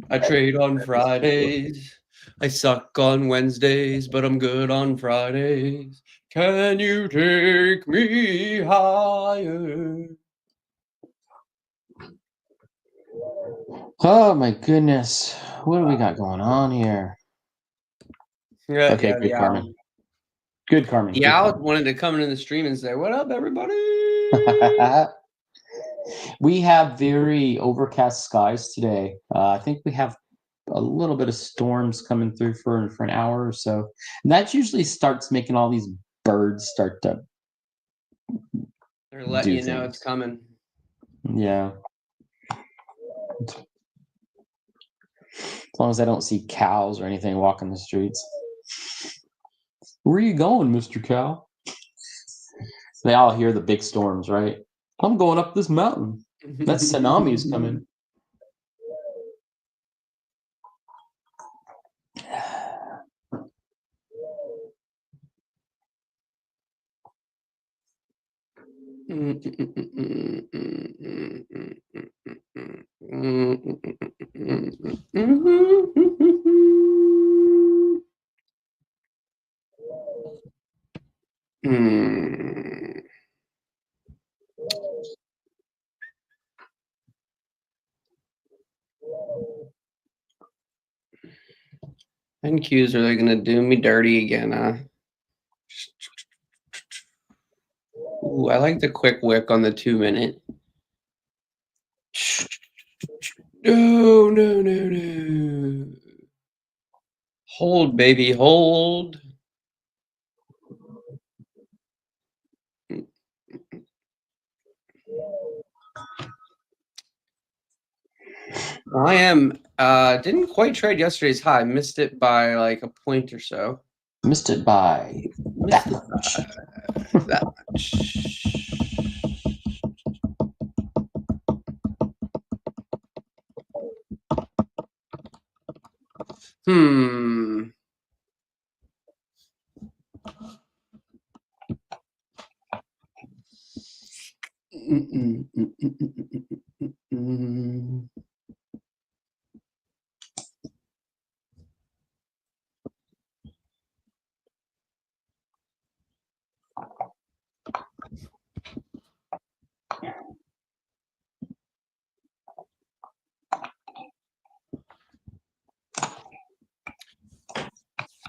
I trade on Fridays. I suck on Wednesdays, but I'm good on Fridays. Can you take me higher? Oh my goodness. What do we got going on here? Yeah, Okay, yeah, good Carmen. Good Carmen. The owl wanted to come into the stream and say, "What up, everybody?" We have very overcast skies today. I think we have a little bit of storms coming through for an hour or so. And that usually starts making all these birds start to They're letting you know it's coming. Yeah. As long as I don't see cows or anything walking the streets. Where are you going, Mr. Cow? They all hear the big storms, right? I'm going up this mountain. That tsunami is coming. NQs, are they gonna do me dirty again? Ooh, I like the quick wick on the 2 minute. No, no, no, no. Hold, baby, hold. I am didn't quite trade yesterday's high. Missed it by like a point or so. Missed it by that much. That much.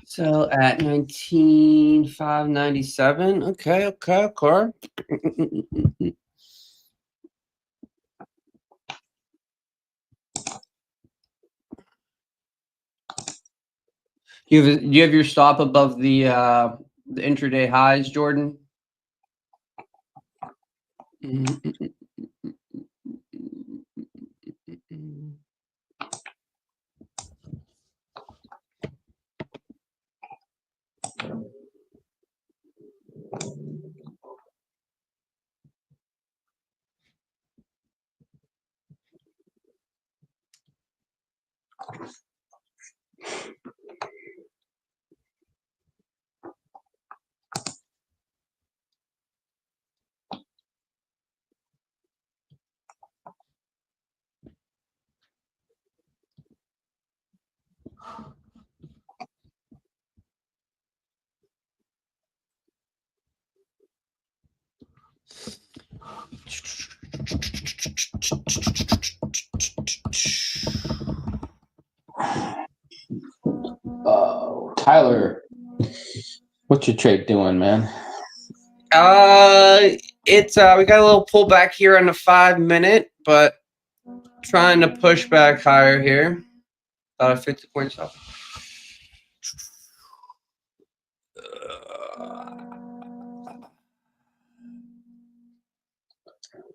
So at 19,597. Okay. Do you have your stop above the intraday highs, Jordan? Oh, Tyler, what's your trade doing, man? It's we got a little pullback here on the 5 minute, but trying to push back higher here. About 50 points up.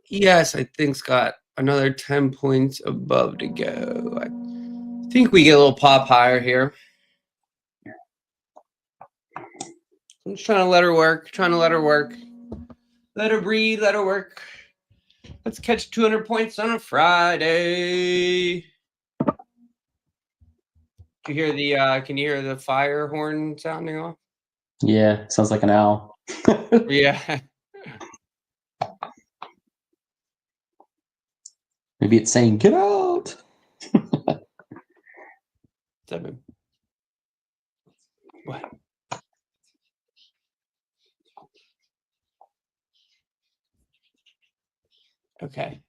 Yes, I think it's got another 10 points above to go. I think we get a little pop higher here. I'm just trying to let her work. Let her breathe. Let her work. Let's catch 200 points on a Friday. Do you hear the? Can you hear the fire horn sounding off? Yeah, sounds like an owl. Yeah. Maybe it's saying, "Get out." 7. What? Okay.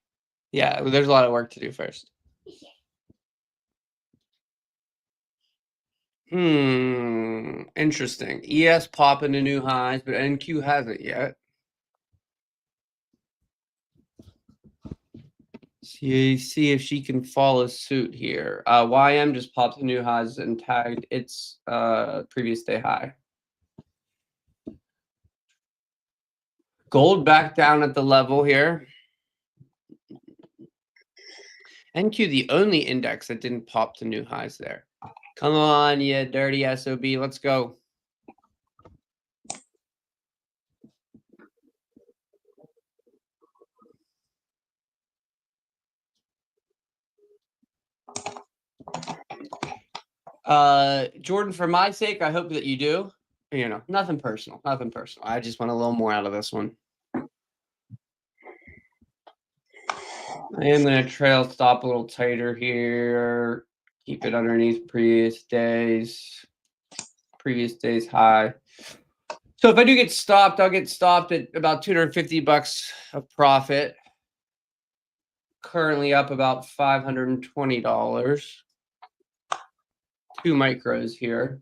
Yeah, there's a lot of work to do first. Interesting. ES popping to new highs, but NQ hasn't yet. See if she can follow suit here. YM just popped to new highs and tagged its previous day high. Gold back down at the level here. NQ, the only index that didn't pop to new highs there. Come on, you dirty SOB. Let's go. Jordan, for my sake, I hope that you do. You know, nothing personal. Nothing personal. I just want a little more out of this one. I am going to trail stop a little tighter here. Keep it underneath previous days high. So if I do get stopped, I'll get stopped at about $250 of profit. Currently up about $520. 2 micros here.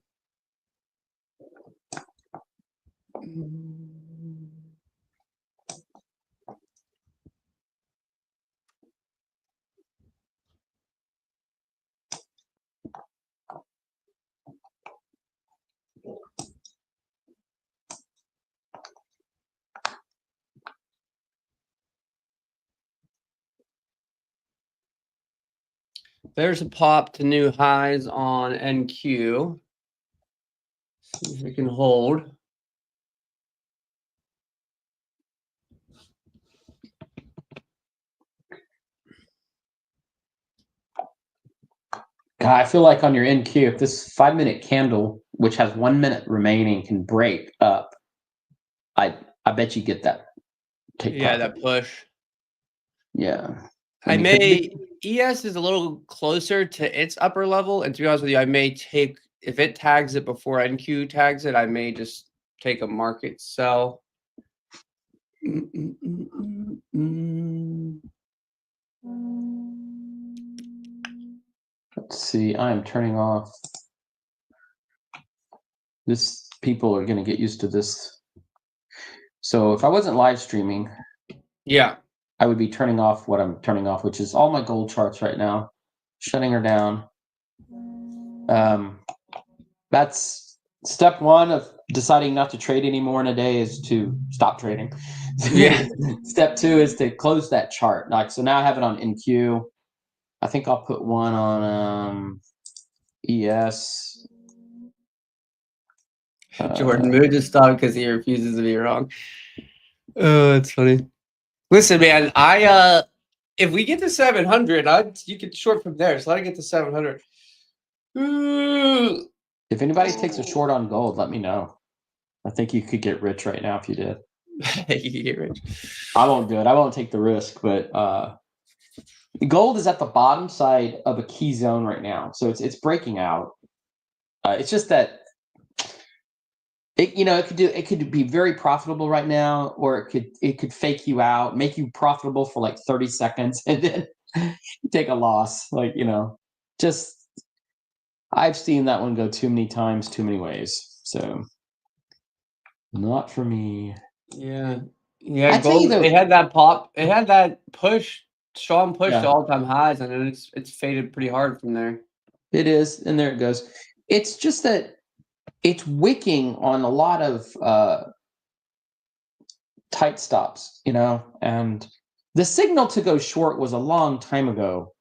There's a pop to new highs on NQ. See if we can hold. God, I feel like on your NQ, if this 5-minute candle, which has 1 minute remaining, can break up, I bet you get that. That push. Yeah. I may ES is a little closer to its upper level, and to be honest with you, I may take, if it tags it before NQ tags it, I may just take a market sell. Let's see. I'm turning off. This people are going to get used to this. So if I wasn't live streaming, yeah, I would be turning off what I'm turning off, which is all my gold charts right now, shutting her down. That's step one of deciding not to trade anymore in a day, is to stop trading. Yeah. Step two is to close that chart. Like, so now I have it on NQ. I think I'll put one on ES. Jordan moved to stop because he refuses to be wrong. Oh, that's funny. Listen, man, if we get to 700, you can short from there. So let it get to 700. If anybody takes a short on gold, let me know. I think you could get rich right now if you did. You could get rich. I won't do it. I won't take the risk, but gold is at the bottom side of a key zone right now, so it's breaking out. It's just that it could be very profitable right now, or it could fake you out, make you profitable for like 30 seconds, and then take a loss. Like, just I've seen that one go too many times, too many ways. So not for me. Yeah. Gold, they had that pop. It had that push, strong push Yeah. to all-time highs, and then it's faded pretty hard from there. It is, and there it goes. It's just that it's wicking on a lot of tight stops, and the signal to go short was a long time ago.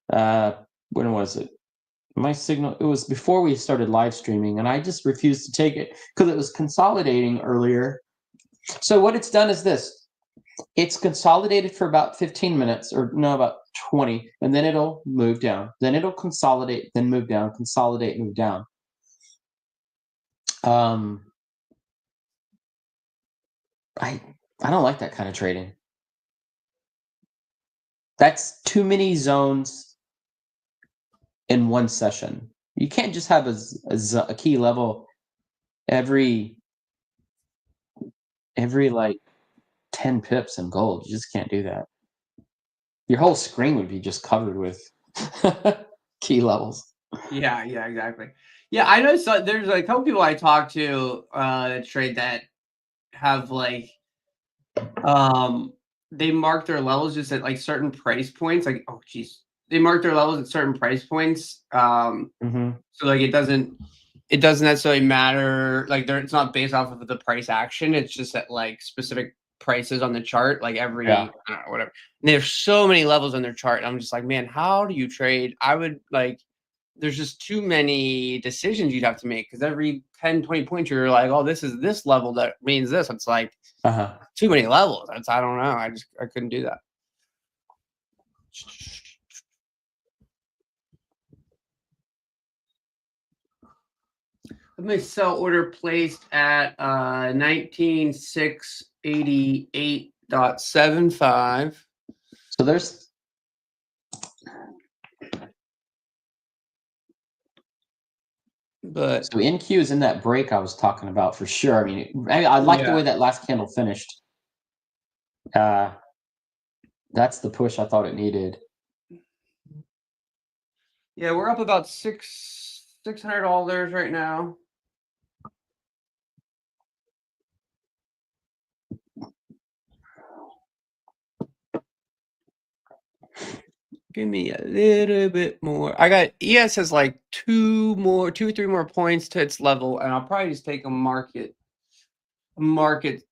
When was it? My signal, it was before we started live streaming, and I just refused to take it because it was consolidating earlier. So what it's done is this. It's consolidated for about 15 minutes, or no, about 20, and then it'll move down. Then it'll consolidate, then move down, consolidate, move down. I don't like that kind of trading. That's too many zones in one session. You can't just have a key level every like 10 pips in gold. You just can't do that. Your whole screen would be just covered with key levels. Yeah, exactly. Yeah, I know. So there's like a couple people I talk to trade that have like they mark their levels just at like certain price points. Like, oh geez, they mark their levels at certain price points. So like it doesn't necessarily matter. Like it's not based off of the price action. It's just at like specific prices on the chart. Like every I don't know, whatever. And there's so many levels on their chart. And I'm just like, man, how do you trade? I would like. There's just too many decisions you'd have to make because every 10, 20 points you're like, oh, this is this level that means this. It's like too many levels. I don't know. I couldn't do that. My sell order placed at 19,688.75. So there's but so NQ is in that break I was talking about for sure. I mean, I like the way that last candle finished. That's the push I thought it needed. Yeah, we're up about $600 right now. Give me a little bit more. I got ES has like 2 or 3 more points to its level, and I'll probably just take a market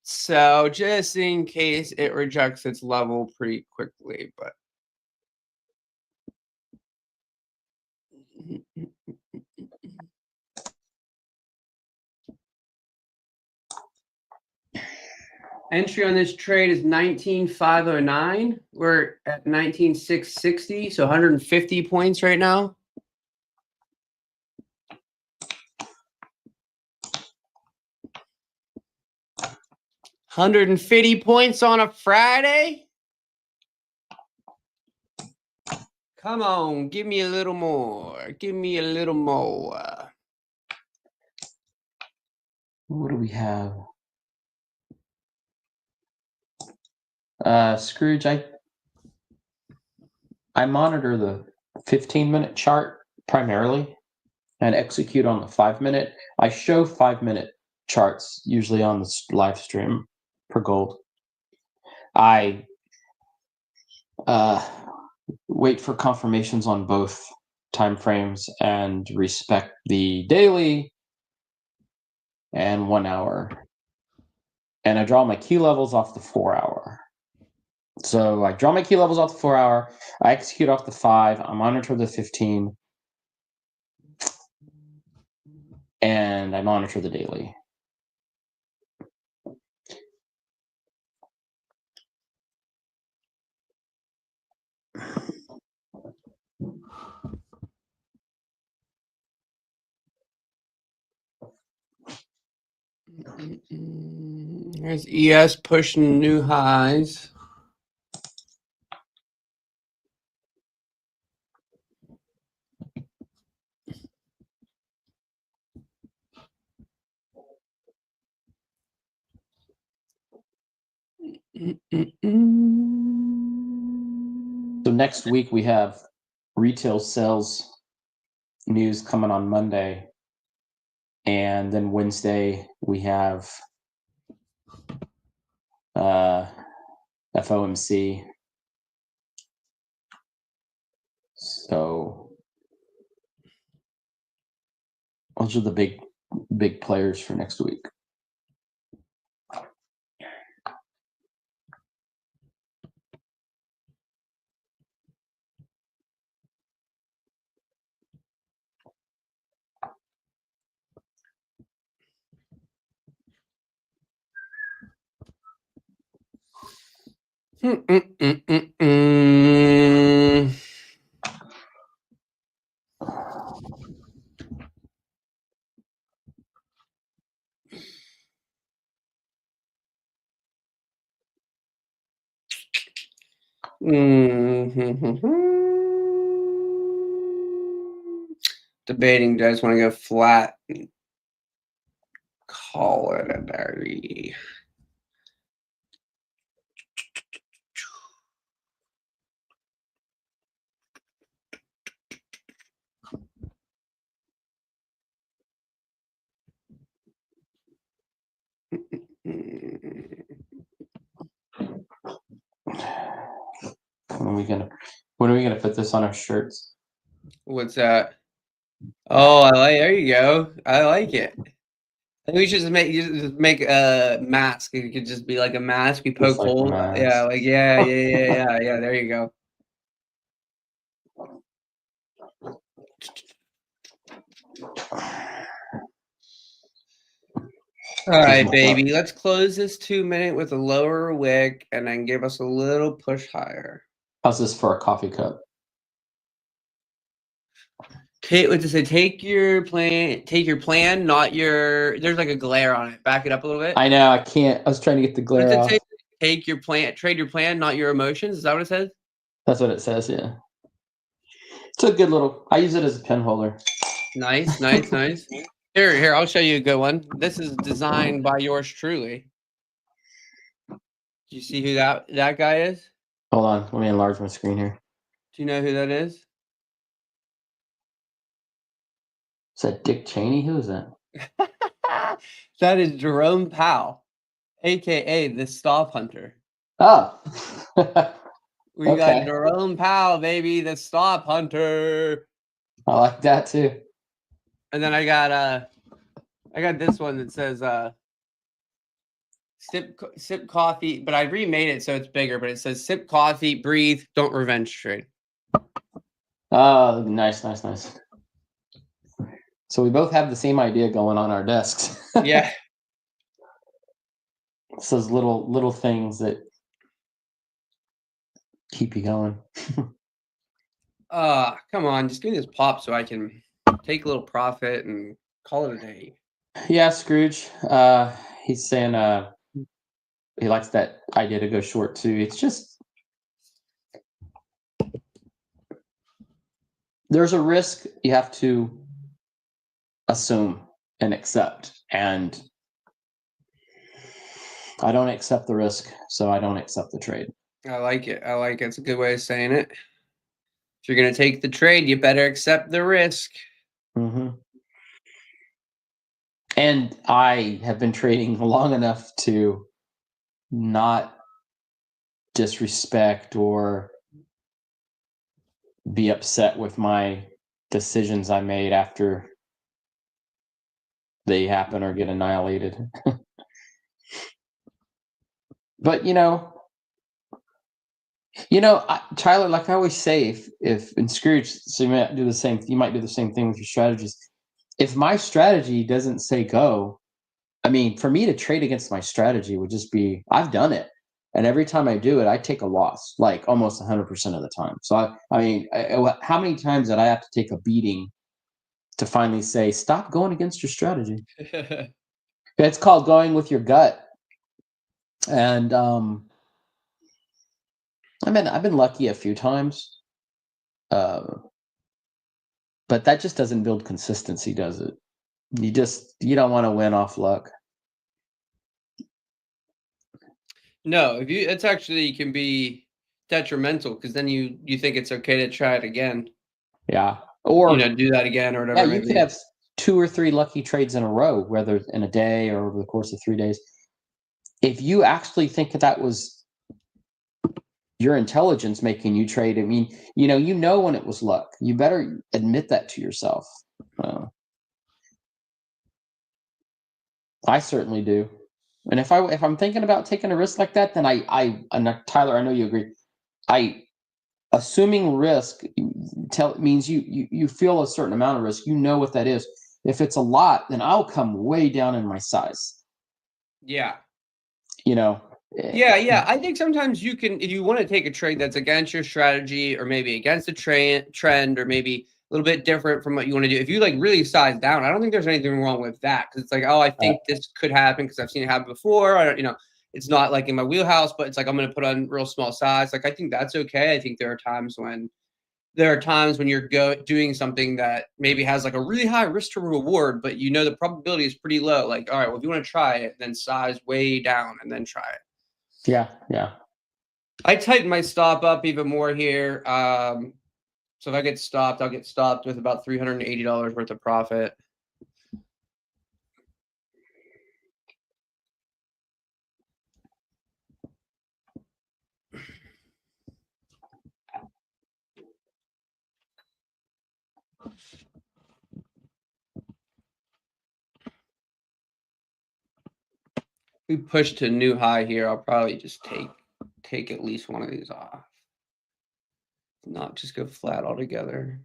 sell just in case it rejects its level pretty quickly. But entry on this trade is 19,509. We're at 19,660, so 150 points right now. $150 points on a Friday. Come on, give me a little more. Give me a little more. What do we have? Scrooge, I monitor the 15-minute chart primarily and execute on the 5-minute. I show 5-minute charts usually on the live stream per gold. I wait for confirmations on both time frames and respect the daily and 1 hour. And I draw my key levels off the 4 hour. So I draw my key levels off the 4 hour. I execute off the 5. I monitor the 15. And I monitor the daily. There's ES pushing new highs. So next week we have retail sales news coming on Monday. And then Wednesday we have FOMC. So those are the big players for next week. Debating, do I just want to go flat? Call it a day. When are we gonna put this on our shirts? What's that? Oh, I like. There you go. I like it. I think we should just make a mask. It could just be like a mask. We poke like a holes. mask. Yeah, like yeah. There you go. All right, baby. Let's close this 2-minute with a lower wick, and then give us a little push higher. How's this for a coffee cup? What to say? Take your plan, not your. There's like a glare on it. Back it up a little bit. I know, I can't. I was trying to get the glare off. Take your plan, trade your plan, not your emotions. Is that what it says? That's what it says, yeah. It's a good little, I use it as a pen holder. Nice. Here, I'll show you a good one. This is designed by yours truly. Do you see who that guy is? Hold on, let me enlarge my screen here. Do you know who that is? Is that Dick Cheney? Who is that? That is Jerome Powell, aka the Stop Hunter. Oh. We got Jerome Powell, baby, the Stop Hunter. I like that too. And then I got this one that says sip coffee, but I remade it so it's bigger, but it says sip coffee, breathe, don't revenge trade. Oh, nice. So we both have the same idea going on our desks. Yeah. It's those little things that keep you going. Come on, just give me this pop so I can take a little profit and call it a day. Yeah, Scrooge. He's saying he likes that idea to go short too. It's just there's a risk you have to assume and accept, and I don't accept the risk, so I don't accept the trade. I like it. It's a good way of saying it. If you're gonna take the trade, you better accept the risk. Mm-hmm. And I have been trading long enough to not disrespect or be upset with my decisions I made after they happen or get annihilated. But Tyler, like I always say, if in Scrooge, so you might do the same thing with your strategies. If my strategy doesn't say go, I mean, for me to trade against my strategy would just be, I've done it. And every time I do it, I take a loss, like almost 100% of the time. So how many times did I have to take a beating to finally say, stop going against your strategy? It's called going with your gut. And I've been lucky a few times, but that just doesn't build consistency, does it? You don't want to win off luck. No, it's actually can be detrimental because then you think it's okay to try it again. Yeah, or do that again or whatever. Yeah, you could have 2 or 3 lucky trades in a row, whether in a day or over the course of 3 days. If you actually think that was your intelligence making you trade, I mean, you know when it was luck. You better admit that to yourself. I certainly do. And if I'm thinking about taking a risk like that, then and Tyler, I know you agree. Assuming risk means you feel a certain amount of risk. You know what that is. If it's a lot, then I'll come way down in my size. Yeah. Yeah. I think sometimes you can, if you want to take a trade that's against your strategy or maybe against the trend or maybe a little bit different from what you want to do. If you like really size down, I don't think there's anything wrong with that because it's like, oh, I think this could happen because I've seen it happen before. It's not like in my wheelhouse, but it's like I'm going to put on real small size. Like I think that's okay. I think there are times when you're doing something that maybe has like a really high risk to reward, but the probability is pretty low. Like, all right, well, if you want to try it, then size way down and then try it. Yeah. I tighten my stop up even more here. So if I get stopped, I'll get stopped with about $380 worth of profit. we push to a new high here, I'll probably just take at least one of these off. Not just go flat altogether.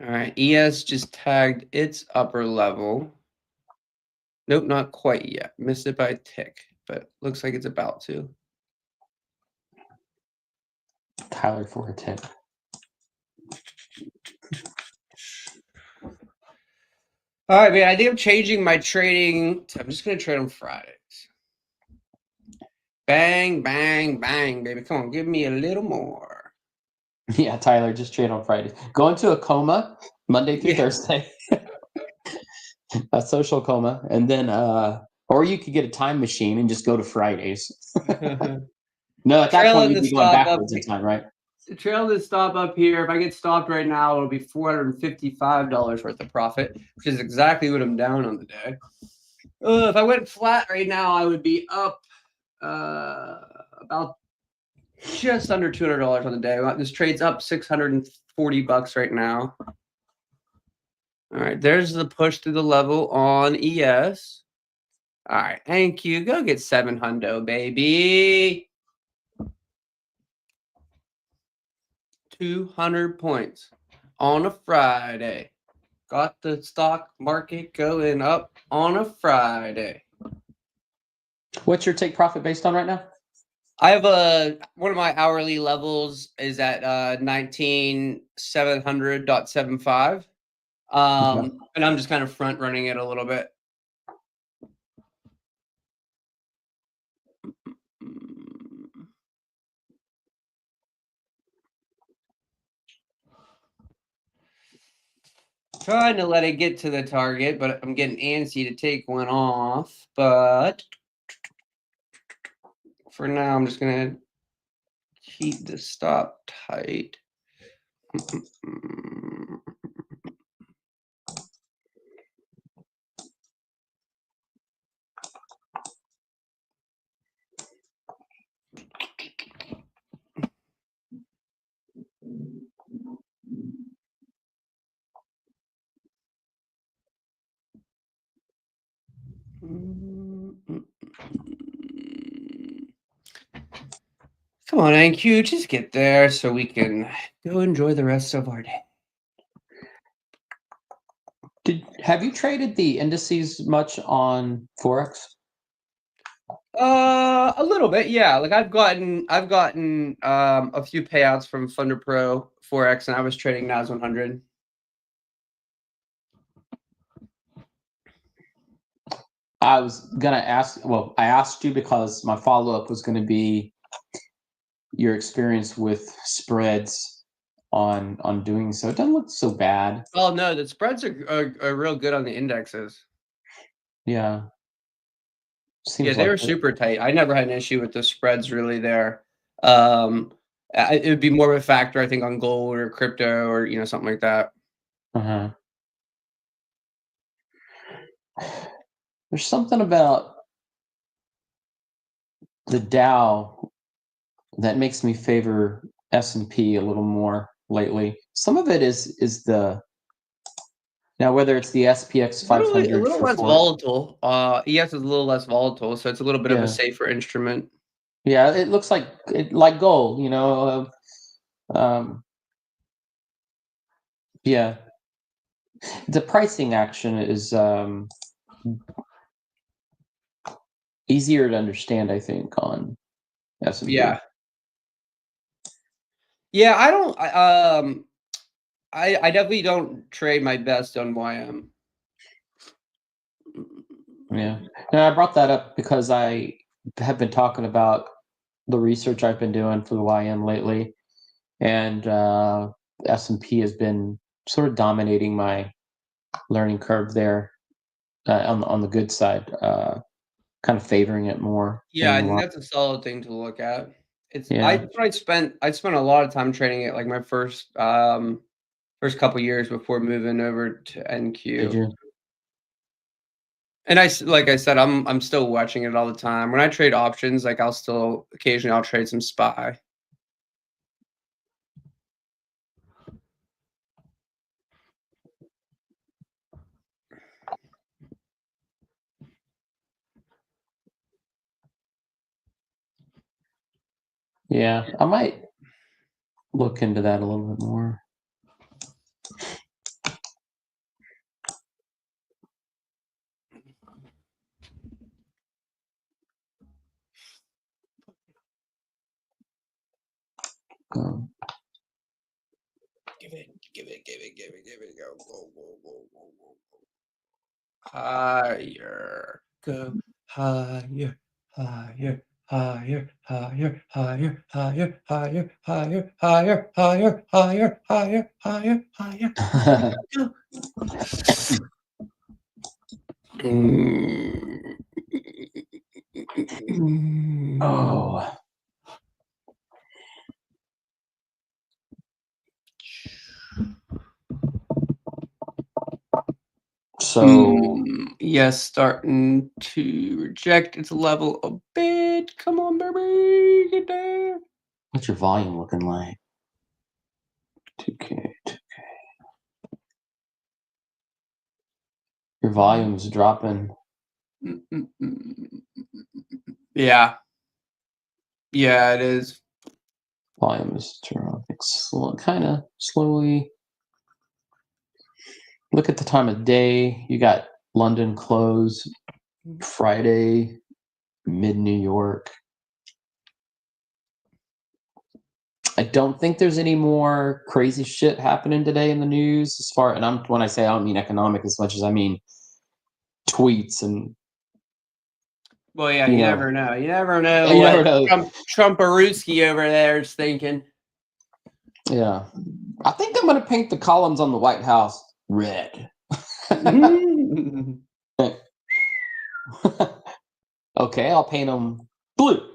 All right, ES just tagged its upper level. Nope, not quite yet. Missed it by a tick, but looks like it's about to. Tyler for a tip. All right, man. I think I'm changing my trading. I'm just gonna trade on Fridays. Bang, bang, bang, baby. Come on, give me a little more. Yeah, Tyler, just trade on Friday. Go into a coma Monday through Thursday. A social coma, and then or you could get a time machine and just go to Fridays. No, at that point you'd be going backwards in time, right? The trail to stop up here. If I get stopped right now, it'll be $455 worth of profit, which is exactly what I'm down on the day. If I went flat right now, I would be up about just under $200 on the day. This trade's up $640 right now. All right, there's the push through the level on ES. All right, thank you. Go get 700, baby. 200 points on a Friday. Got the stock market going up on a Friday. What's your take profit based on right now? I have one of my hourly levels is at 19,700.75. And I'm just kind of front running it a little bit. Trying to let it get to the target, but I'm getting antsy to take one off. But for now, I'm just going to keep the stop tight. Come on, NQ, just get there so we can go enjoy the rest of our day. Have you traded the indices much on Forex? A little bit, yeah. Like I've gotten a few payouts from FunderPro Forex, and I was trading NAS 100. I was gonna ask. Well, I asked you because my follow-up was going to be your experience with spreads on doing so. It doesn't look so bad. Oh no, the spreads are real good on the indexes. Yeah. Seems they were super tight. I never had an issue with the spreads really there. It would be more of a factor, I think, on gold or crypto or something like that. There's something about the Dow that makes me favor S&P a little more lately. Some of it is the now whether it's the SPX 500 a little less volatile. ES is a little less volatile, so it's a little bit of a safer instrument. Yeah, it looks like gold, yeah. The pricing action is easier to understand, I think, on S&P. Yeah, I definitely don't trade my best on YM. Yeah. Now, I brought that up because I have been talking about the research I've been doing for the YM lately, and S&P has been sort of dominating my learning curve there on the good side, kind of favoring it more. Yeah, I think that's a solid thing to look at. I spent a lot of time trading it, like my first couple years before moving over to NQ. Did you? And like I said, I'm still watching it all the time. When I trade options, like occasionally I'll trade some SPY. Yeah, I might look into that a little bit more. Give it, go. Higher, go higher, higher, higher, higher, higher, higher, higher, higher, higher, higher, higher, higher, higher, higher. Oh. So yes, starting to reject its level a bit. Come on, baby, get there. what's your volume looking like? 2K. Your volume's dropping. Yeah. Yeah, it is. Volume is dropping kind of slowly. Look at the time of day. You got London close Friday, mid New York. I don't think there's any more crazy shit happening today in the news as far, and when I say I don't mean economic as much as I mean tweets and. Well, yeah, you never know. You never know You what never know. Trump-a-rooski over there is thinking. Yeah. I think I'm going to paint the columns on the White House red. Okay, I'll paint them blue.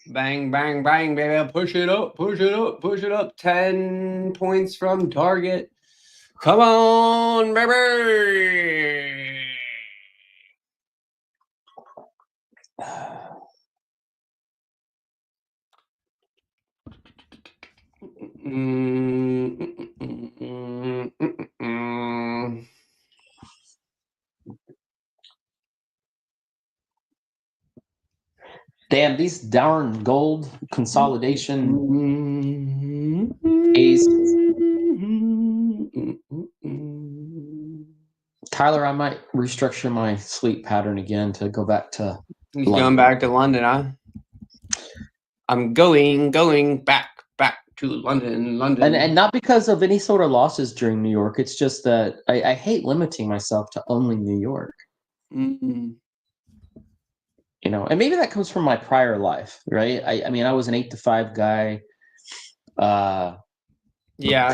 Bang, bang, bang, baby. Push it up, push it up, push it up. 10 points from target. Come on, baby. Damn, these darn gold consolidation A's. Tyler, I might restructure my sleep pattern again to go back to He's London. going back to London, huh? I'm going back to London. And not because of any sort of losses during New York. It's just that I hate limiting myself to only New York. Mm-hmm. You know, and maybe that comes from my prior life, right? I mean, I was an 8 to 5 guy. Yeah.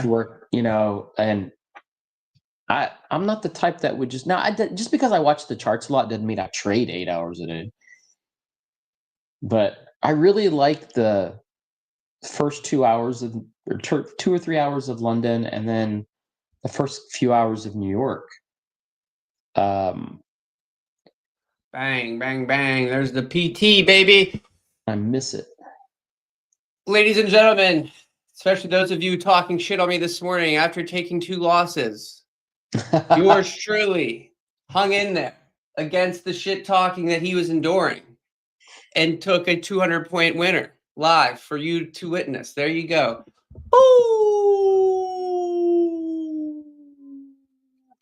To work, you know, and I'm not the type that would just just because I watch the charts a lot doesn't mean I trade 8 hours a day. But I really like the first 2 hours of or 2 or 3 hours of London, and then the first few hours of New York. Bang, bang, bang. There's the PT, baby. I miss it. Ladies and gentlemen, especially those of you talking shit on me this morning after taking 2 losses, yours truly hung in there against the shit talking that he was enduring and took a 200-point winner live for you to witness. There you go. Ooh.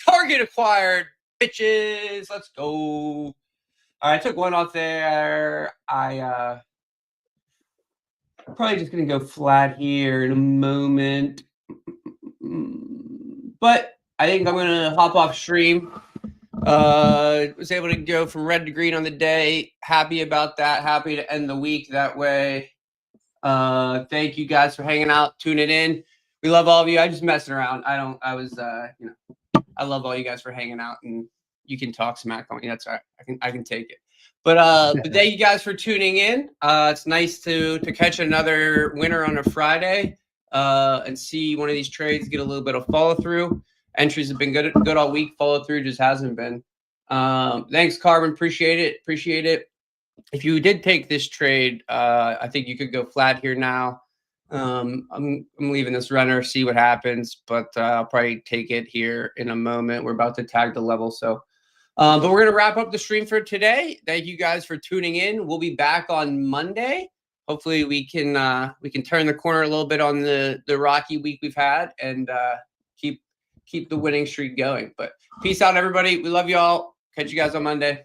Target acquired, bitches. Let's go. All right, I took one off there. Probably just gonna go flat here in a moment, but I think I'm gonna hop off stream. Was able to go from red to green on the day. Happy about that. Happy to end the week that way. Thank you guys for hanging out, tuning in. We love all of you. I just messing around. I love all you guys for hanging out, and you can talk smack on me. That's all right. I can take it. But thank you guys for tuning in. It's nice to catch another winner on a Friday and see one of these trades get a little bit of follow through. Entries have been good all week. Follow through just hasn't been. Thanks, Carbon. Appreciate it. If you did take this trade, I think you could go flat here now. I'm leaving this runner, see what happens, but I'll probably take it here in a moment. We're about to tag the level, so But we're gonna wrap up the stream for today. Thank you guys for tuning in. We'll be back on Monday. Hopefully we can turn the corner a little bit on the rocky week we've had and keep the winning streak going. But peace out, everybody. We love you all. Catch you guys on Monday.